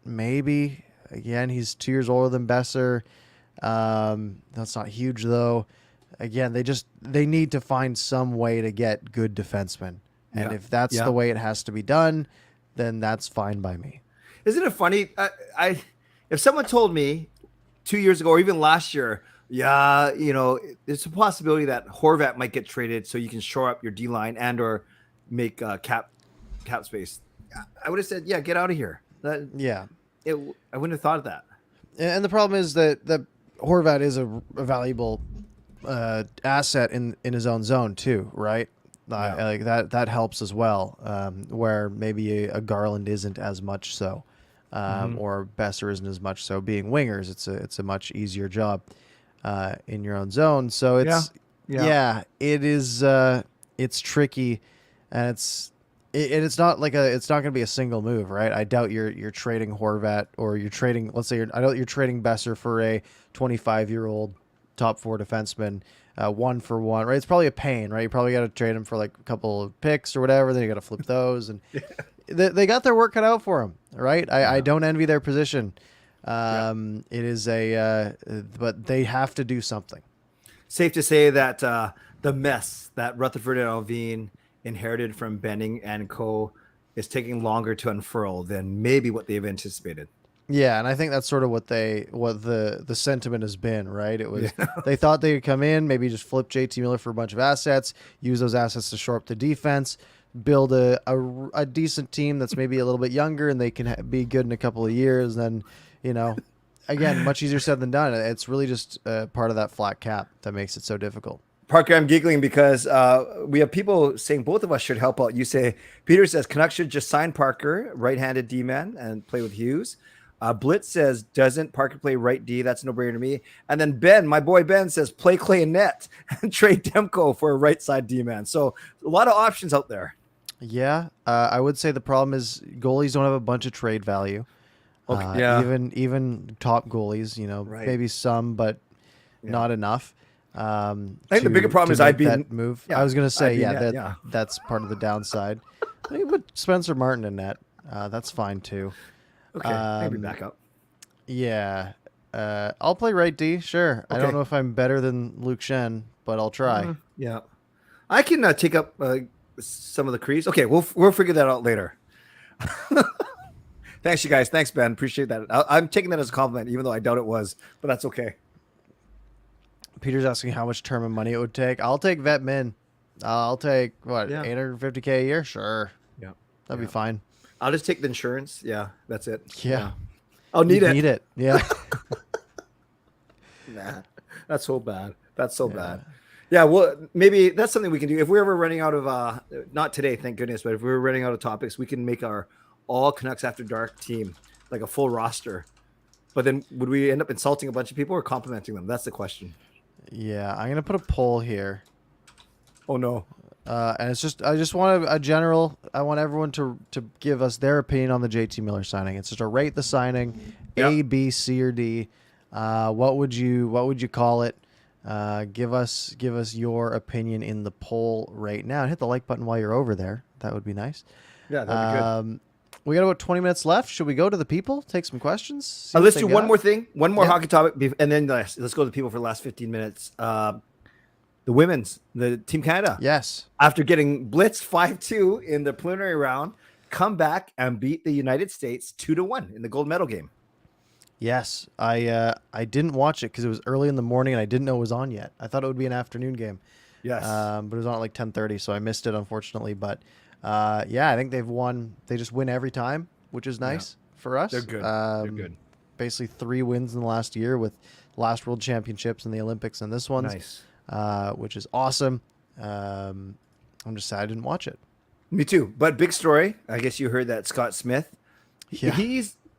Maybe, again, he's 2 years older than Besser. That's not huge though. Again, they need to find some way to get good defensemen. And if that's the way it has to be done, then that's fine by me. Isn't it funny? If someone told me 2 years ago or even last year, there's a possibility that Horvat might get traded so you can shore up your D line and or make cap space, I would have said, get out of here. I wouldn't have thought of that. And the problem is that Horvat is a valuable asset in his own zone too, right? Like that helps as well, where maybe a Garland isn't as much so, or Besser isn't as much so. Being wingers, it's a much easier job in your own zone. So it is it's tricky, and it's not it's not going to be a single move, right? I doubt you're trading Horvat, or you're trading, I doubt you're trading Besser for a 25-year-old top four defenseman. 1 for 1, right? It's probably a pain, right? You probably got to trade him for like a couple of picks or whatever. Then you got to flip those, and they got their work cut out for them, right? I don't envy their position. It is but they have to do something. Safe to say that the mess that Rutherford and Alvin inherited from Benning and Co. is taking longer to unfurl than maybe what they've anticipated. Yeah, and I think that's sort of what the sentiment has been, right? It was they thought they would come in, maybe just flip JT Miller for a bunch of assets, use those assets to shore up the defense, build a decent team that's maybe a little bit younger, and they can be good in a couple of years. Then, again, much easier said than done. It's really just part of that flat cap that makes it so difficult. Parker, I'm giggling because we have people saying both of us should help out. You say, Peter says Canucks should just sign Parker, right-handed D-man, and play with Hughes. Blitz says, doesn't Parker play right D? That's a no-brainer to me. And then Ben, my boy Ben, says, play Clay and net and trade Demko for a right side D-man. So a lot of options out there. Yeah, I would say the problem is goalies don't have a bunch of trade value. Okay, Even top goalies, right. maybe some, but not enough. I think the bigger problem is I'd be that move. yeah, I was gonna say, net, yeah. that's part of the downside. Maybe put Spencer Martin in net. That's fine too. Okay, maybe back up. Yeah. I'll play right D. Sure. I Okay. don't know if I'm better than Luke Shen, but I'll try. Yeah, I can take up some of the crease. Okay, we'll figure that out later. Thanks, you guys. Thanks, Ben. Appreciate that. I'm taking that as a compliment, even though I doubt it was, but that's okay. Peter's asking how much term and money it would take. I'll take vet min. I'll take what, Yeah. $850K a year? Sure. Yeah, That'd be fine. I'll just take the insurance. Yeah, that's it. Yeah. I'll need it. Need it. Yeah. Nah, that's so bad. That's so bad. Yeah, well, maybe that's something we can do. If we're ever running out of, not today, thank goodness, but if we're running out of topics, we can make our all Canucks After Dark team, like a full roster. But then would we end up insulting a bunch of people or complimenting them? That's the question. Yeah. I'm going to put a poll here. Oh, no. And it's just, I just want a general, I want everyone to give us their opinion on the JT Miller signing. It's just a rate the signing, A, B, C, or D. What would you call it? Give us your opinion in the poll right now, and hit the like button while you're over there. That would be nice. Yeah, that'd be good. We got about 20 minutes left. Should we go to the people? Take some questions? Let's do one more thing, one more Yeah. hockey topic, and then let's go to the people for the last 15 minutes. The women's, the Team Canada. Yes. After getting blitzed 5-2 in the preliminary round, come back and beat the United States 2-1 in the gold medal game. Yes. I didn't watch it because it was early in the morning and I didn't know it was on yet. I thought it would be an afternoon game. Yes. But it was on at like 10:30, so I missed it, unfortunately. But yeah, I think they've won. They just win every time, which is nice for us. They're good. They're good. Basically 3 wins in the last year, with last World Championships and the Olympics and this one. Nice. Which is awesome. I'm just sad I didn't watch it. Me too. But big story. I guess you heard that Scott Smith. Yeah.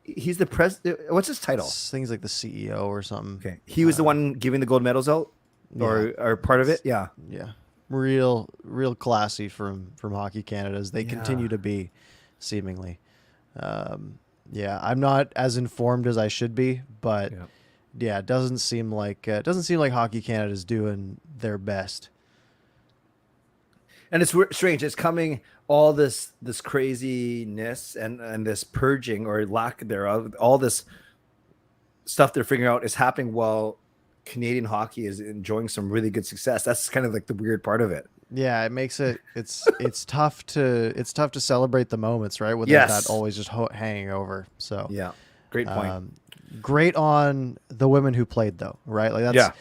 He's the president. What's his title? Things like the CEO or something. Okay. He was the one giving the gold medals out, or part of it. Yeah. Yeah. Real classy from Hockey Canada, as they continue to be, seemingly. Yeah, I'm not as informed as I should be, but yeah, it doesn't seem like Hockey Canada is doing their best. And it's strange. It's coming, all this craziness and this purging or lack thereof, all this stuff they're figuring out is happening while Canadian hockey is enjoying some really good success. That's kind of like the weird part of it. Yeah, it makes it's tough to celebrate the moments, right? Without that always just hanging over. So yeah, great point. Great on the women who played, though, right? Like that's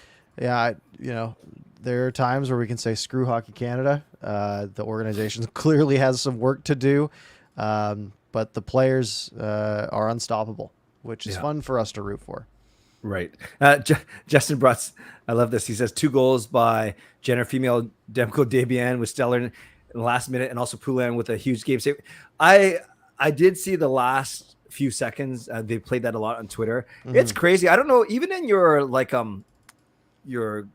there are times where we can say screw Hockey Canada. The organization clearly has some work to do, but the players are unstoppable, which is fun for us to root for. Right. Justin Brutz, I love this. He says 2 goals by Jenner female Demko Debian with stellar in the last minute, and also Poulin with a huge game save. I did see the last few seconds. They played that a lot on Twitter. Mm-hmm. It's crazy. I don't know. Even in your your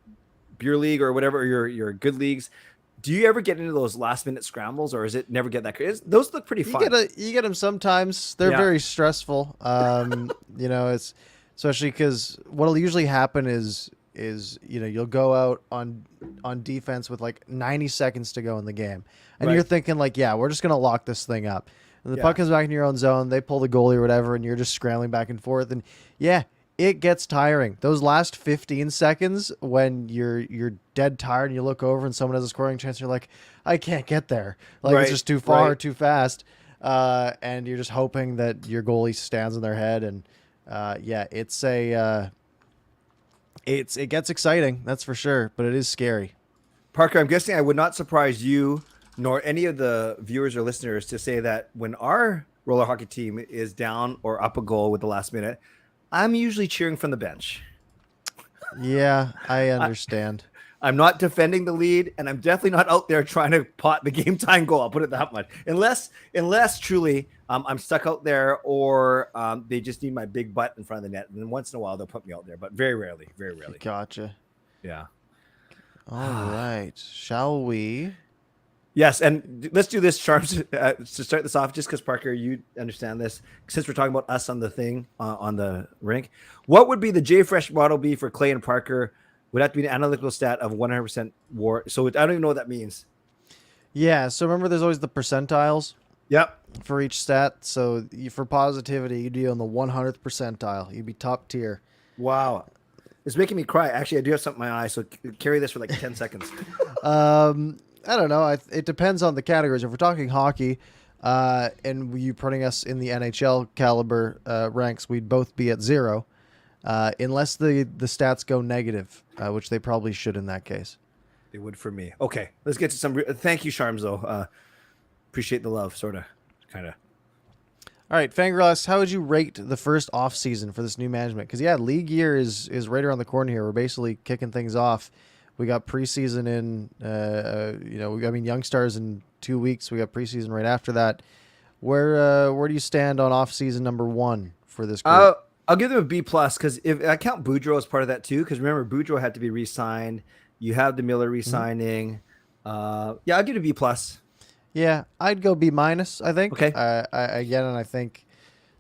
beer league or whatever, or your good leagues, do you ever get into those last minute scrambles, or is it never get that crazy? Those look pretty fun. You get them sometimes. They're very stressful. It's especially because what'll usually happen is you'll go out on defense with like 90 seconds to go in the game, and you're thinking like, yeah, we're just gonna lock this thing up. And the puck comes back in your own zone, they pull the goalie or whatever, and you're just scrambling back and forth. And yeah, it gets tiring. Those last 15 seconds when you're dead tired and you look over and someone has a scoring chance, you're like, I can't get there. Like it's just too far, too fast. And you're just hoping that your goalie stands on their head. And it gets exciting, that's for sure, but it is scary. Parker, I'm guessing I would not surprise you nor any of the viewers or listeners to say that when our roller hockey team is down or up a goal with the last minute, I'm usually cheering from the bench. Yeah, I understand. I'm not defending the lead, and I'm definitely not out there trying to pot the game time goal. I'll put it that much. Unless truly I'm stuck out there, or they just need my big butt in front of the net. And then once in a while they'll put me out there, but very rarely. Gotcha. Yeah. All right. Shall we? Yes, and let's do this, Charms, to start this off, just because, Parker, you understand this. Since we're talking about us on the thing, on the rink, what would be the J Fresh model be for Clay and Parker would have to be an analytical stat of 100% WAR. So I don't even know what that means. Yeah. So remember, there's always the percentiles Yep. for each stat. So for positivity, you'd be on the 100th percentile. You'd be top tier. Wow. It's making me cry. Actually, I do have something in my eye, so carry this for like 10 seconds. I don't know. It depends on the categories. If we're talking hockey, and you putting us in the NHL caliber ranks, we'd both be at 0, unless the stats go negative, which they probably should in that case. They would for me. Okay, let's get to some. Thank you, Sharms, though. Appreciate the love, sort of, kind of. All right, Fangirls, how would you rate the first off season for this new management? Because league year is right around the corner here. We're basically kicking things off. We got preseason in, Young Stars in 2 weeks. We got preseason right after that. Where do you stand on off season number 1 for this group? I'll give them a B plus because if I count Boudreaux as part of that too, because remember Boudreaux had to be re-signed. You have the Miller re-signing. I'll give it a B plus. Yeah, I'd go B minus. I think. Okay. I think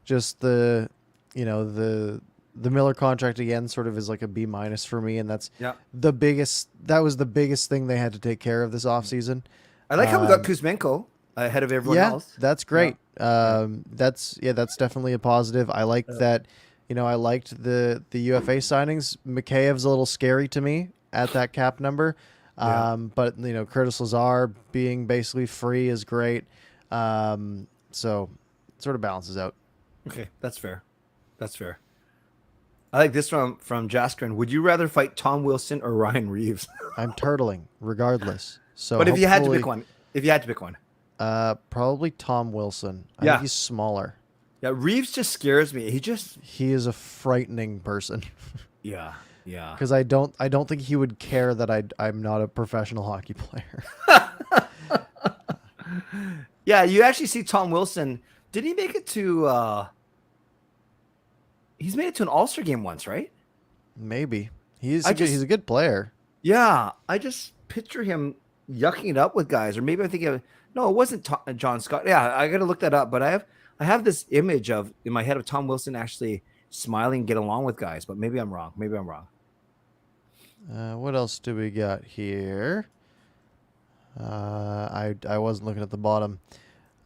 just the Miller contract again sort of is like a B minus for me, and that's the biggest. That was the biggest thing they had to take care of this offseason. I like how we got Kuzmenko ahead of everyone else. That's great. That's definitely a positive. I like that. I liked the UFA signings. Mikheyev's a little scary to me at that cap number. But Curtis Lazar being basically free is great. So it sort of balances out. Okay, that's fair. I like this from Jaskrin. Would you rather fight Tom Wilson or Ryan Reeves? I'm turtling regardless. So, but if you had to pick one, probably Tom Wilson. I think he's smaller. Yeah, Reeves just scares me. He is a frightening person. Yeah. Because I don't think he would care that I'm not a professional hockey player. Yeah, you actually see Tom Wilson. Did he make it to? He's made it to an All-Star game once, right? Maybe he's a good player. Yeah, I just picture him yucking it up with guys, or maybe I'm thinking no, it wasn't John Scott. Yeah, I got to look that up. But I have this image in my head of Tom Wilson actually smiling, and get along with guys. But maybe I'm wrong. What else do we got here? I wasn't looking at the bottom.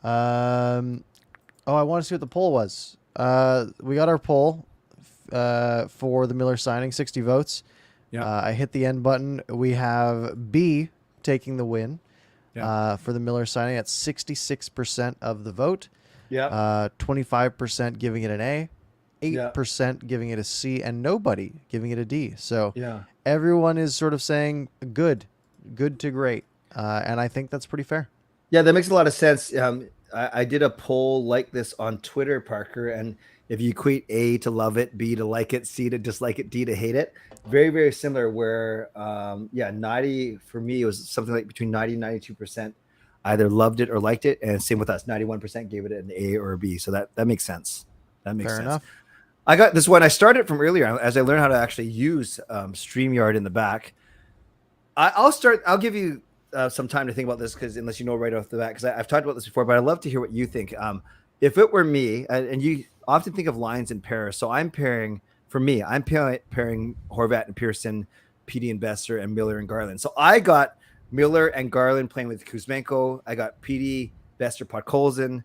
I want to see what the poll was. We got our poll for the Miller signing, 60 votes. Yeah. I hit the end button. We have B taking the win for the Miller signing at 66% of the vote. Yeah. 25% giving it an A. 8% giving it a C, and nobody giving it a D. So everyone is sort of saying good to great. And I think that's pretty fair. Yeah, that makes a lot of sense. I did a poll like this on Twitter, Parker, and if you equate A to love it, B to like it, C to dislike it, D to hate it, very, very similar where, 90 for me, it was something like between 90 and 92% either loved it or liked it. And same with us, 91% gave it an A or a B. So that makes sense. Fair enough. I got this one. I started from earlier as I learned how to actually use StreamYard in the back. I'll give you some time to think about this because unless you know right off the bat, because I've talked about this before, but I'd love to hear what you think. If it were me, and you often think of lines in pairs, so I'm pairing Horvat and Pearson, PD and Besser, and Miller and Garland. So I got Miller and Garland playing with Kuzmenko. I got PD, Besser, Podkolzin,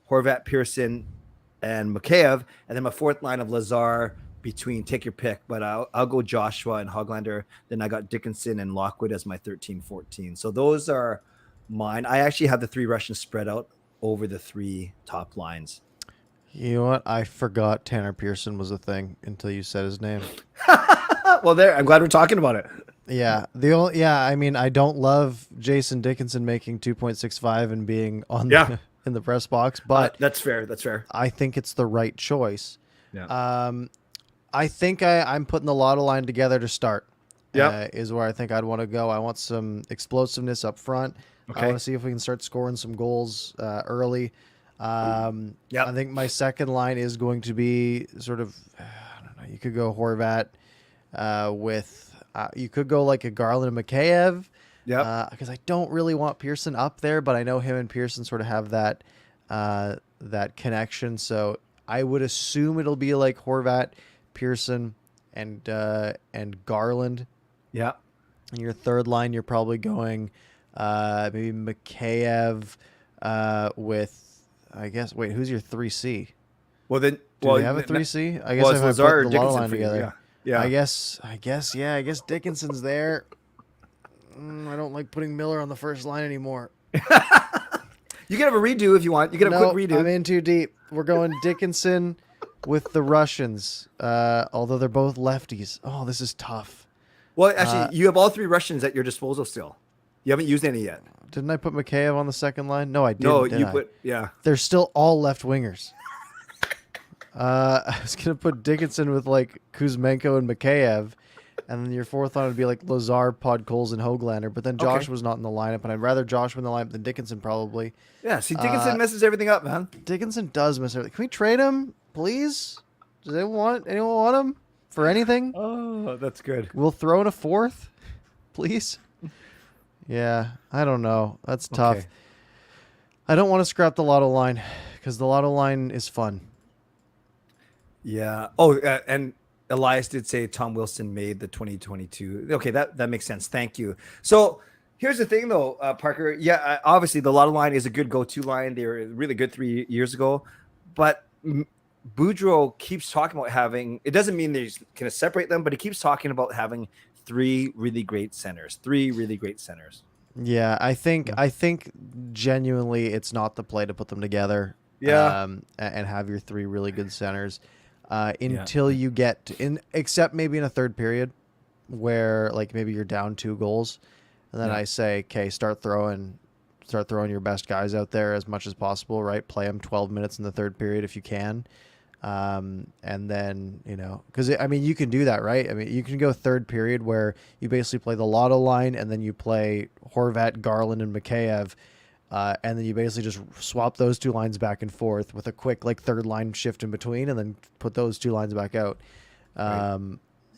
Horvat, Pearson, and Mikheyev, and then my fourth line of Lazar between, take your pick, but I'll go Joshua and Hoglander. Then I got Dickinson and Lockwood as my 13-14. So those are mine. I actually have the 3 Russians spread out over the 3 top lines. You know what? I forgot Tanner Pearson was a thing until you said his name. Well, I'm glad we're talking about it. Yeah. I mean, I don't love Jason Dickinson making 2.65 and being on in the press box, but that's fair. I think it's the right choice. Yeah. I think I'm putting the lotto line together to start. Yeah, is where I think I'd want to go. I want some explosiveness up front. Okay. I want to see if we can start scoring some goals early. I think my second line is going to be sort of, I don't know. You could go Horvat you could go like a Garland and Mikheyev. Yeah. Because I don't really want Pearson up there, but I know him and Pearson sort of have that connection. So I would assume it'll be like Horvat, Pearson, and Garland Yeah. And your third line, you're probably going maybe Mikheyev with, I guess, wait, who's your 3C? Well then, Do they have a 3C? I guess well, if it's I Lazar put or the Lotto Dickinson line for you. Yeah. together. Yeah. I guess Dickinson's there. I don't like putting Miller on the first line anymore. You can have a redo if you want. You can have a No, quick I'm redo. in too deep. We're going Dickinson with the Russians, although they're both lefties. Oh, this is tough. Well, actually, you have all three Russians at your disposal still. You haven't used any yet. Didn't I put Mikheyev on the second line? No, I didn't. No, did you I? put yeah. They're still all left wingers. I was gonna put Dickinson with like Kuzmenko and Mikheyev, and then your fourth line would be like Lazar, Podkolzin, and Hoglander. But then Josh Okay. was not in the lineup, and I'd rather Josh win the lineup than Dickinson probably. Yeah. See, Dickinson messes everything up, man. Dickinson does miss everything. Can we trade him, please? Does anyone want him for anything? Oh, that's good. We'll throw in a fourth, please. Yeah, I don't know. That's tough. Okay. I don't want to scrap the Lotto line because the Lotto line is fun. Yeah. Oh, and Elias did say Tom Wilson made the 2022. Okay, that makes sense. Thank you. So here's the thing, though, Parker. Yeah, obviously the Lotto line is a good go-to line. They were really good 3 years ago, but Boudreaux keeps talking about having. It doesn't mean they're going to separate them, but he keeps talking about having three really great centers. Yeah, I think genuinely it's not the play to put them together. Yeah. And have your three really good centers until you get except maybe in a third period where like maybe you're down 2 goals, and then I say, okay, start throwing your best guys out there as much as possible, right? Play them 12 minutes in the third period if you can. And then, because I mean, you can do that, right? I mean, you can go third period where you basically play the Lotto line and then you play Horvat, Garland, and Mikheyev. And then you basically just swap those 2 lines back and forth with a quick like third line shift in between, and then put those 2 lines back out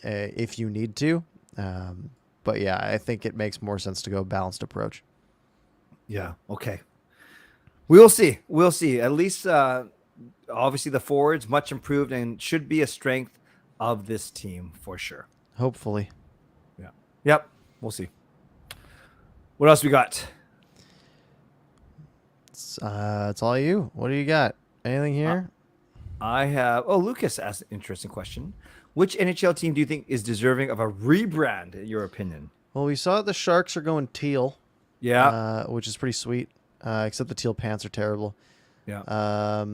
if you need to. But yeah, I think it makes more sense to go balanced approach. Yeah. Okay. We'll see. At least, obviously, the forwards much improved and should be a strength of this team for sure. Hopefully. Yeah. Yep. We'll see. What else we got? It's all you. What do you got? Anything here? I have. Oh, Lucas asked an interesting question. Which NHL team do you think is deserving of a rebrand, in your opinion? Well, we saw the Sharks are going teal. Yeah. Which is pretty sweet. Except the teal pants are terrible. Yeah.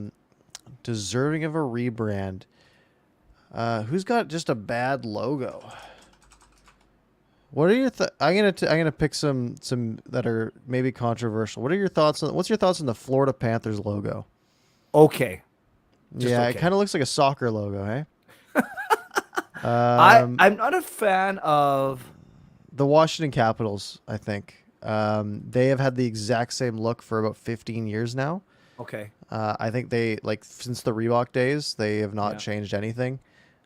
Deserving of a rebrand. Who's got just a bad logo? What are your I'm gonna pick some that are maybe controversial. What are your thoughts on? What's your thoughts on the Florida Panthers logo? Okay. Yeah, it kind of looks like a soccer logo, hey? I'm not a fan of the Washington Capitals. I think they have had the exact same look for about 15 years now. Okay. I think they since the Reebok days, they have not changed anything.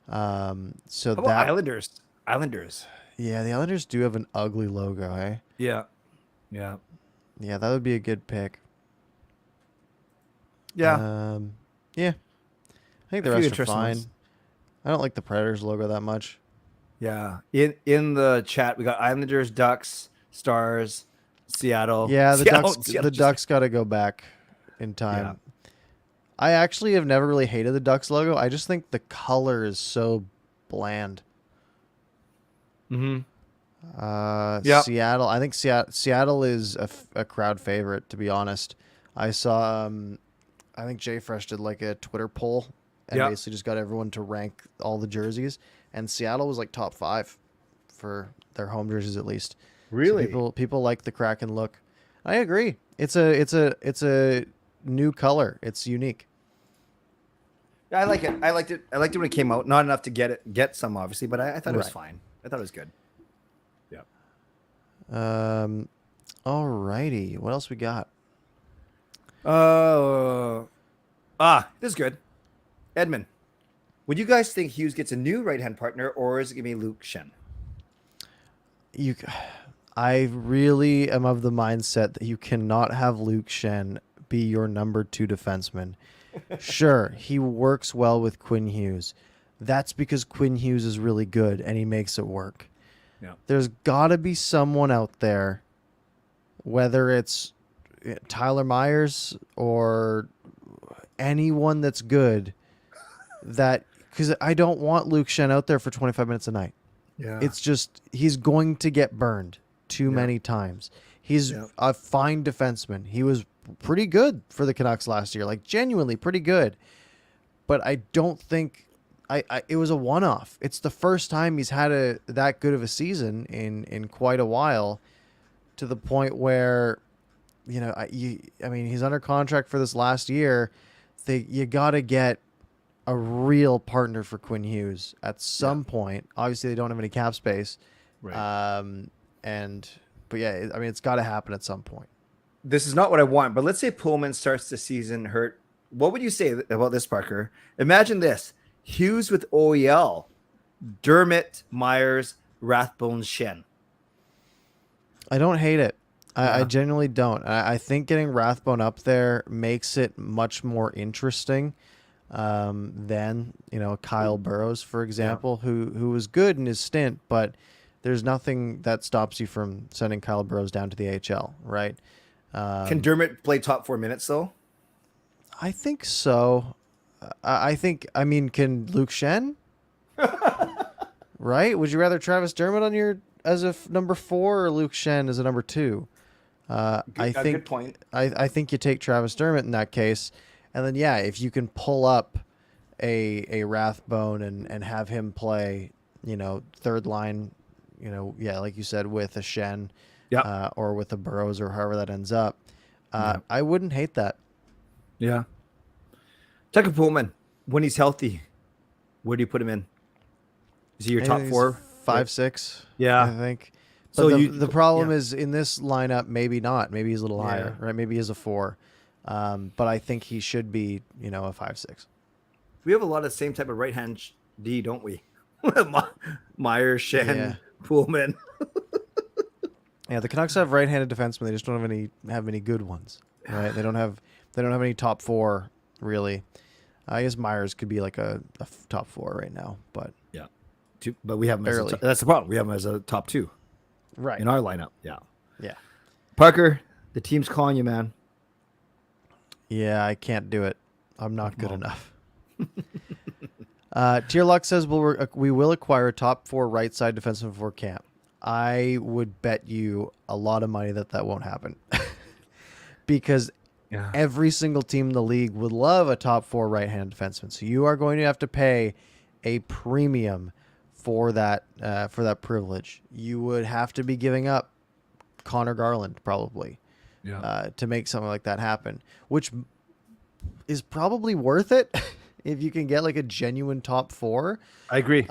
So How about Islanders. Yeah, the Islanders do have an ugly logo, eh? Yeah. Yeah. Yeah, that would be a good pick. Yeah. Yeah. I think the rest are fine. I don't like the Predators logo that much. Yeah. In the chat, we got Islanders, Ducks, Stars, Seattle. Yeah, the Seattle Ducks got to go back in time. Yeah. I actually have never really hated the Ducks logo. I just think the color is so bland. Mm-hmm. Seattle. I think Seattle is a crowd favorite, to be honest. I saw. I think Jay Fresh did like a Twitter poll and basically just got everyone to rank all the jerseys, and Seattle was like top 5 for their home jerseys at least. Really, so people like the Kraken look. I agree. It's a new color. It's unique. I like it. I liked it when it came out. Not enough to get some, obviously, but I thought it was fine. I thought it was good. Yeah. Alrighty. What else we got? This is good. Edmund, would you guys think Hughes gets a new right-hand partner, or is it gonna be Luke Shen? I really am of the mindset that you cannot have Luke Shen be your number 2 defenseman. Sure, he works well with Quinn Hughes. That's because Quinn Hughes is really good and he makes it work. Yeah. There's got to be someone out there, whether it's Tyler Myers or anyone that's good, that because I don't want Luke Shen out there for 25 minutes a night. Yeah. It's just he's going to get burned too many times. He's a fine defenseman. He was pretty good for the Canucks last year, like genuinely pretty good. But I don't think it was a one-off. It's the first time he's had that good of a season in quite a while, to the point where, I mean, he's under contract for this last year. You got to get a real partner for Quinn Hughes at some point. Obviously, they don't have any cap space. Right. But yeah, I mean, it's got to happen at some point. This is not what I want, but let's say Pullman starts the season hurt. What would you say about this, Parker? Imagine this: Hughes with OEL, Dermott, Myers, Rathbone, Shen. I don't hate it. I genuinely don't. I think getting Rathbone up there makes it much more interesting than Kyle Burrows, for example, who was good in his stint, but there's nothing that stops you from sending Kyle Burrows down to the AHL, right? Can Dermott play top 4 minutes though? I think so. I mean, can Luke Shen? Right? Would you rather Travis Dermott as a number 4 or Luke Shen as a number 2? Good point. I think you take Travis Dermott in that case, and then if you can pull up a Rathbone and have him play, third line, like you said, with a Shen, or with a Burrows or however that ends up, I wouldn't hate that. Yeah. Tucker Pullman, when he's healthy, where do you put him in? Is he your top 4? 5, 6. Yeah. I think. But so the problem is in this lineup, maybe not. Maybe he's a little higher, right? Maybe he's a 4. But I think he should be, a 5, 6. We have a lot of the same type of right-hand D, don't we? Myers, Shen, Pullman. Yeah, the Canucks have right-handed defensemen. They just don't have any good ones, right? They don't have any top 4 really. I guess Myers could be like a top 4 right now, but but we have him that's the problem. We have him as a top 2, right, in our lineup. Yeah. Parker, the team's calling you, man. Yeah, I can't do it. I'm not good enough. Tierlock says we will acquire a top 4 right side defenseman before camp. I would bet you a lot of money that won't happen, because every single team in the league would love a top 4 right-hand defenseman. So you are going to have to pay a premium for that privilege. You would have to be giving up Connor Garland probably to make something like that happen, which is probably worth it if you can get like a genuine top 4. I agree.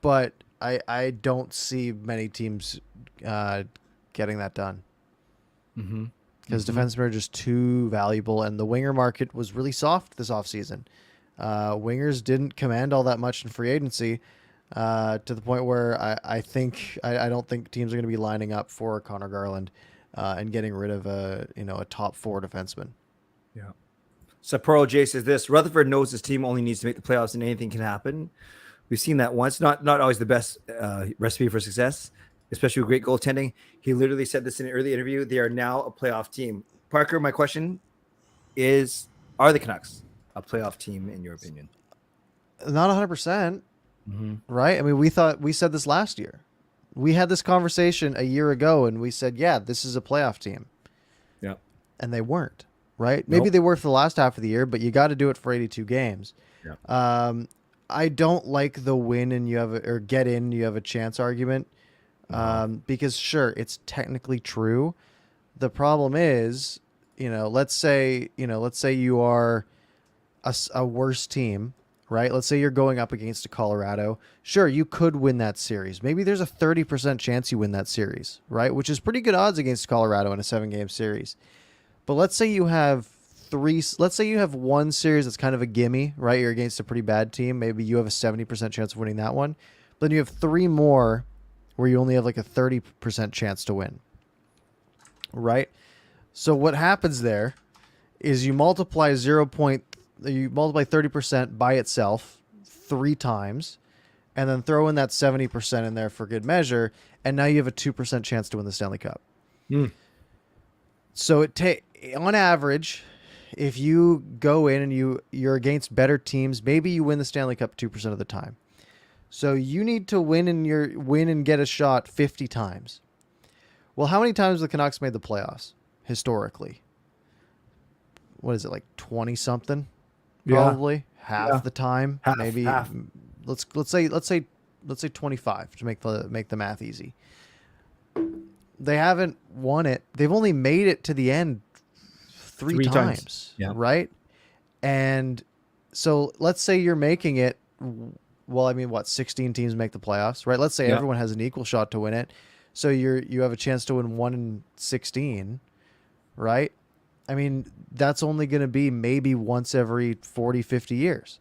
But I don't see many teams getting that done. Because defensemen are just too valuable, and the winger market was really soft this offseason. Wingers didn't command all that much in free agency, to the point where I don't think teams are going to be lining up for Connor Garland and getting rid of a top 4 defenseman. Yeah. Sapporo J says this: Rutherford knows his team only needs to make the playoffs, and anything can happen. We've seen that once. Not always the best recipe for success, especially with great goaltending. He literally said this in an early interview. They are now a playoff team. Parker, my question is, are the Canucks a playoff team in your opinion? Not 100%, right? I mean, we said this last year. We had this conversation a year ago, and we said, this is a playoff team. Yeah. And they weren't, right? Maybe they were for the last half of the year, but you got to do it for 82 games. Yeah. I don't like the win and you have a chance argument. Because sure, it's technically true. The problem is, let's say you are a worse team, right? Let's say you're going up against a Colorado. Sure, you could win that series. Maybe there's a 30% chance you win that series, right? Which is pretty good odds against Colorado in a 7-game series. But let's say you have one series that's kind of a gimme, right? You're against a pretty bad team. Maybe you have a 70% chance of winning that one. But then you have 3 more where you only have like a 30% chance to win, right? So what happens there is you multiply 30% by itself 3 times, and then throw in that 70% in there for good measure, and now you have a 2% chance to win the Stanley Cup. So on average, if you go in and you're against better teams, maybe you win the Stanley Cup 2% of the time. So you need to win and get a shot 50 times. Well, how many times have the Canucks made the playoffs historically? What is it, like 20 something? Probably half the time. Maybe half. Let's say 25 to make the math easy. They haven't won it. They've only made it to the end three times. Yeah. Right? And so let's say you're making it. Well, I mean, 16 teams make the playoffs, right? Let's say everyone has an equal shot to win it. So you have a chance to win 1 in 16, right? I mean, that's only going to be maybe once every 40, 50 years.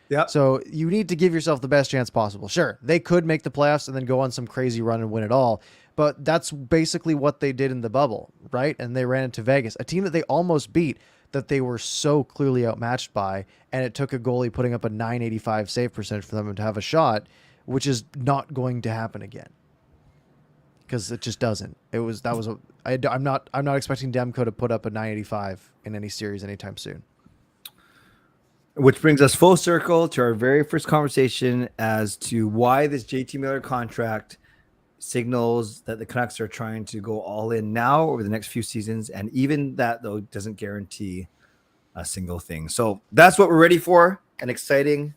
Yeah. So you need to give yourself the best chance possible. Sure, they could make the playoffs and then go on some crazy run and win it all. But that's basically what they did in the bubble, right? And they ran into Vegas, a team that they almost beat, that they were so clearly outmatched by, and it took a goalie putting up a .985 save percentage for them to have a shot, which is not going to happen again, because it just doesn't. I'm not expecting Demko to put up a .985 in any series anytime soon. Which brings us full circle to our very first conversation as to why this JT Miller contract signals that the Canucks are trying to go all in now over the next few seasons. And even that, though, doesn't guarantee a single thing. So that's what we're ready for. An exciting,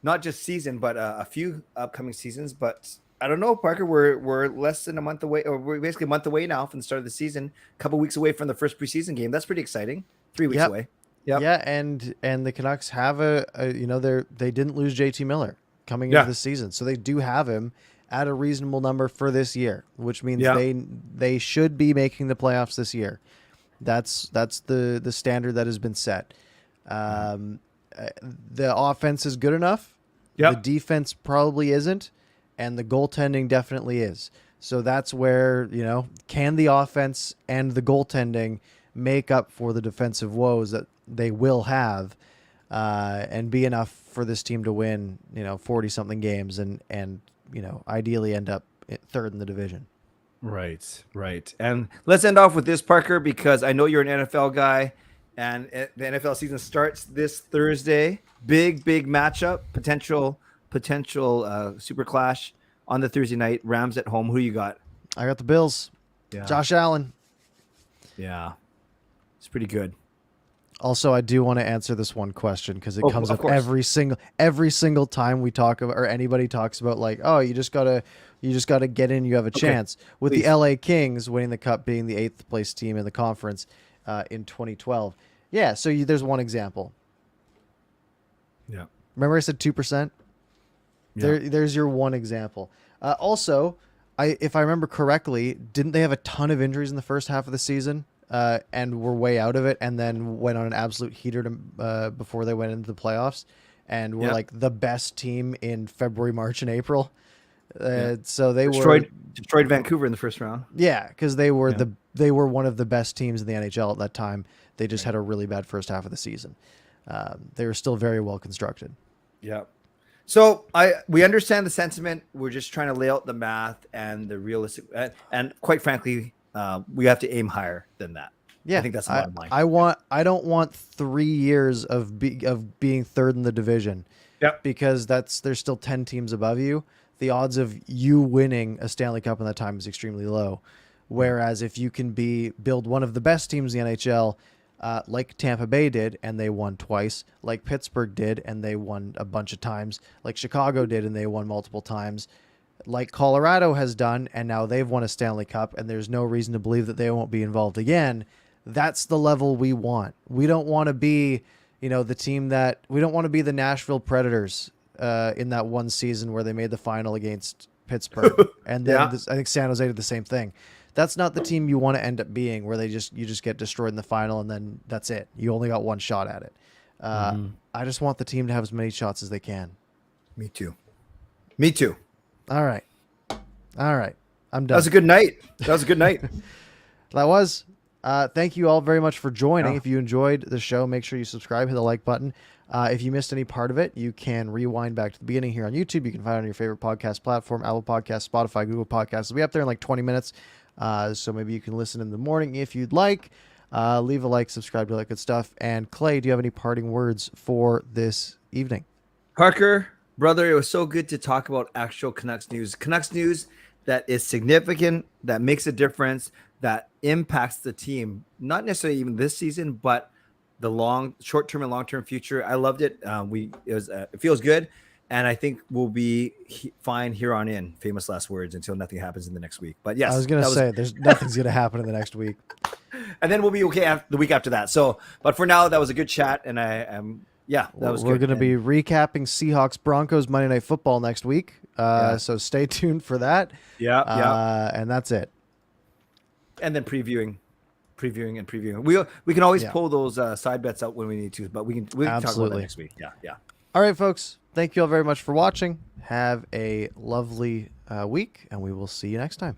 not just season, but a few upcoming seasons. But I don't know, Parker, we're less than a month away, or we're basically a month away now from the start of the season, a couple weeks away from the first preseason game. That's pretty exciting. 3 weeks away. Yep. Yeah, and the Canucks have they didn't lose JT Miller coming into the season, so they do have him at a reasonable number for this year, which means they should be making the playoffs this year. That's the standard that has been set. The offense is good enough. Yep. The defense probably isn't, and the goaltending definitely is. So that's where, can the offense and the goaltending make up for the defensive woes that they will have, and be enough for this team to win, 40 something games and ideally end up third in the division. Right. And let's end off with this, Parker, because I know you're an NFL guy, and the NFL season starts this Thursday. Big matchup, potential super clash on the Thursday night. Rams at home. Who you got? I got the Bills. Yeah. Josh Allen. Yeah. It's pretty good. Also, I do want to answer this one question because it comes up every single time we talk about, or anybody talks about, like, oh, you just gotta get in, you have a chance. With the LA Kings winning the cup, being the 8th place team in the conference in 2012. Yeah, so there's one example. Yeah. Remember I said 2%? Yeah. There's your one example. Also, if I remember correctly, didn't they have a ton of injuries in the first half of the season? And were way out of it, and then went on an absolute heater before they went into the playoffs, and were like the best team in February, March, and April. So they destroyed Vancouver in the first round. Yeah, because they were one of the best teams in the NHL at that time. They just had a really bad first half of the season. They were still very well constructed. Yeah. So we understand the sentiment. We're just trying to lay out the math and the realistic, and quite frankly, we have to aim higher than that. Yeah, I think that's the bottom line. I don't want 3 years of being third in the division. Yep. Because there's still 10 teams above you. The odds of you winning a Stanley Cup in that time is extremely low. Whereas if you can build one of the best teams in the NHL, like Tampa Bay did, and they won twice, like Pittsburgh did, and they won a bunch of times, like Chicago did, and they won multiple times, like Colorado has done, and now they've won a Stanley Cup, and there's no reason to believe that they won't be involved again. That's the level we want. We don't want to be, the team we don't want to be the Nashville Predators in that one season where they made the final against Pittsburgh. And then I think San Jose did the same thing. That's not the team you want to end up being, where you just get destroyed in the final, and then that's it. You only got one shot at it. I just want the team to have as many shots as they can. Me too. All right. I'm done. That was a good night. That was. Thank you all very much for joining. Yeah. If you enjoyed the show, make sure you subscribe, hit the like button. If you missed any part of it, you can rewind back to the beginning here on YouTube. You can find it on your favorite podcast platform, Apple Podcasts, Spotify, Google Podcasts. It'll be up there in like 20 minutes. So maybe you can listen in the morning if you'd like. Leave a like, subscribe to all that good stuff. And Clay, do you have any parting words for this evening? Parker, brother, it was so good to talk about actual Canucks news that is significant, that makes a difference, that impacts the team, not necessarily even this season, but the short-term and long-term future. I loved it. It feels good, and I think we'll be fine here on in. Famous last words until nothing happens in the next week. But yes, I was going to say there's nothing's going to happen in the next week, and then we'll be okay the week after that. So, but for now, that was a good chat, and I am. Yeah, that was We're good. going to be recapping Seahawks Broncos Monday Night Football next week. So stay tuned for that. Yeah. And that's it. And then previewing. We can always pull those side bets out when we need to, but we can talk about that next week. Yeah. All right, folks. Thank you all very much for watching. Have a lovely week, and we will see you next time.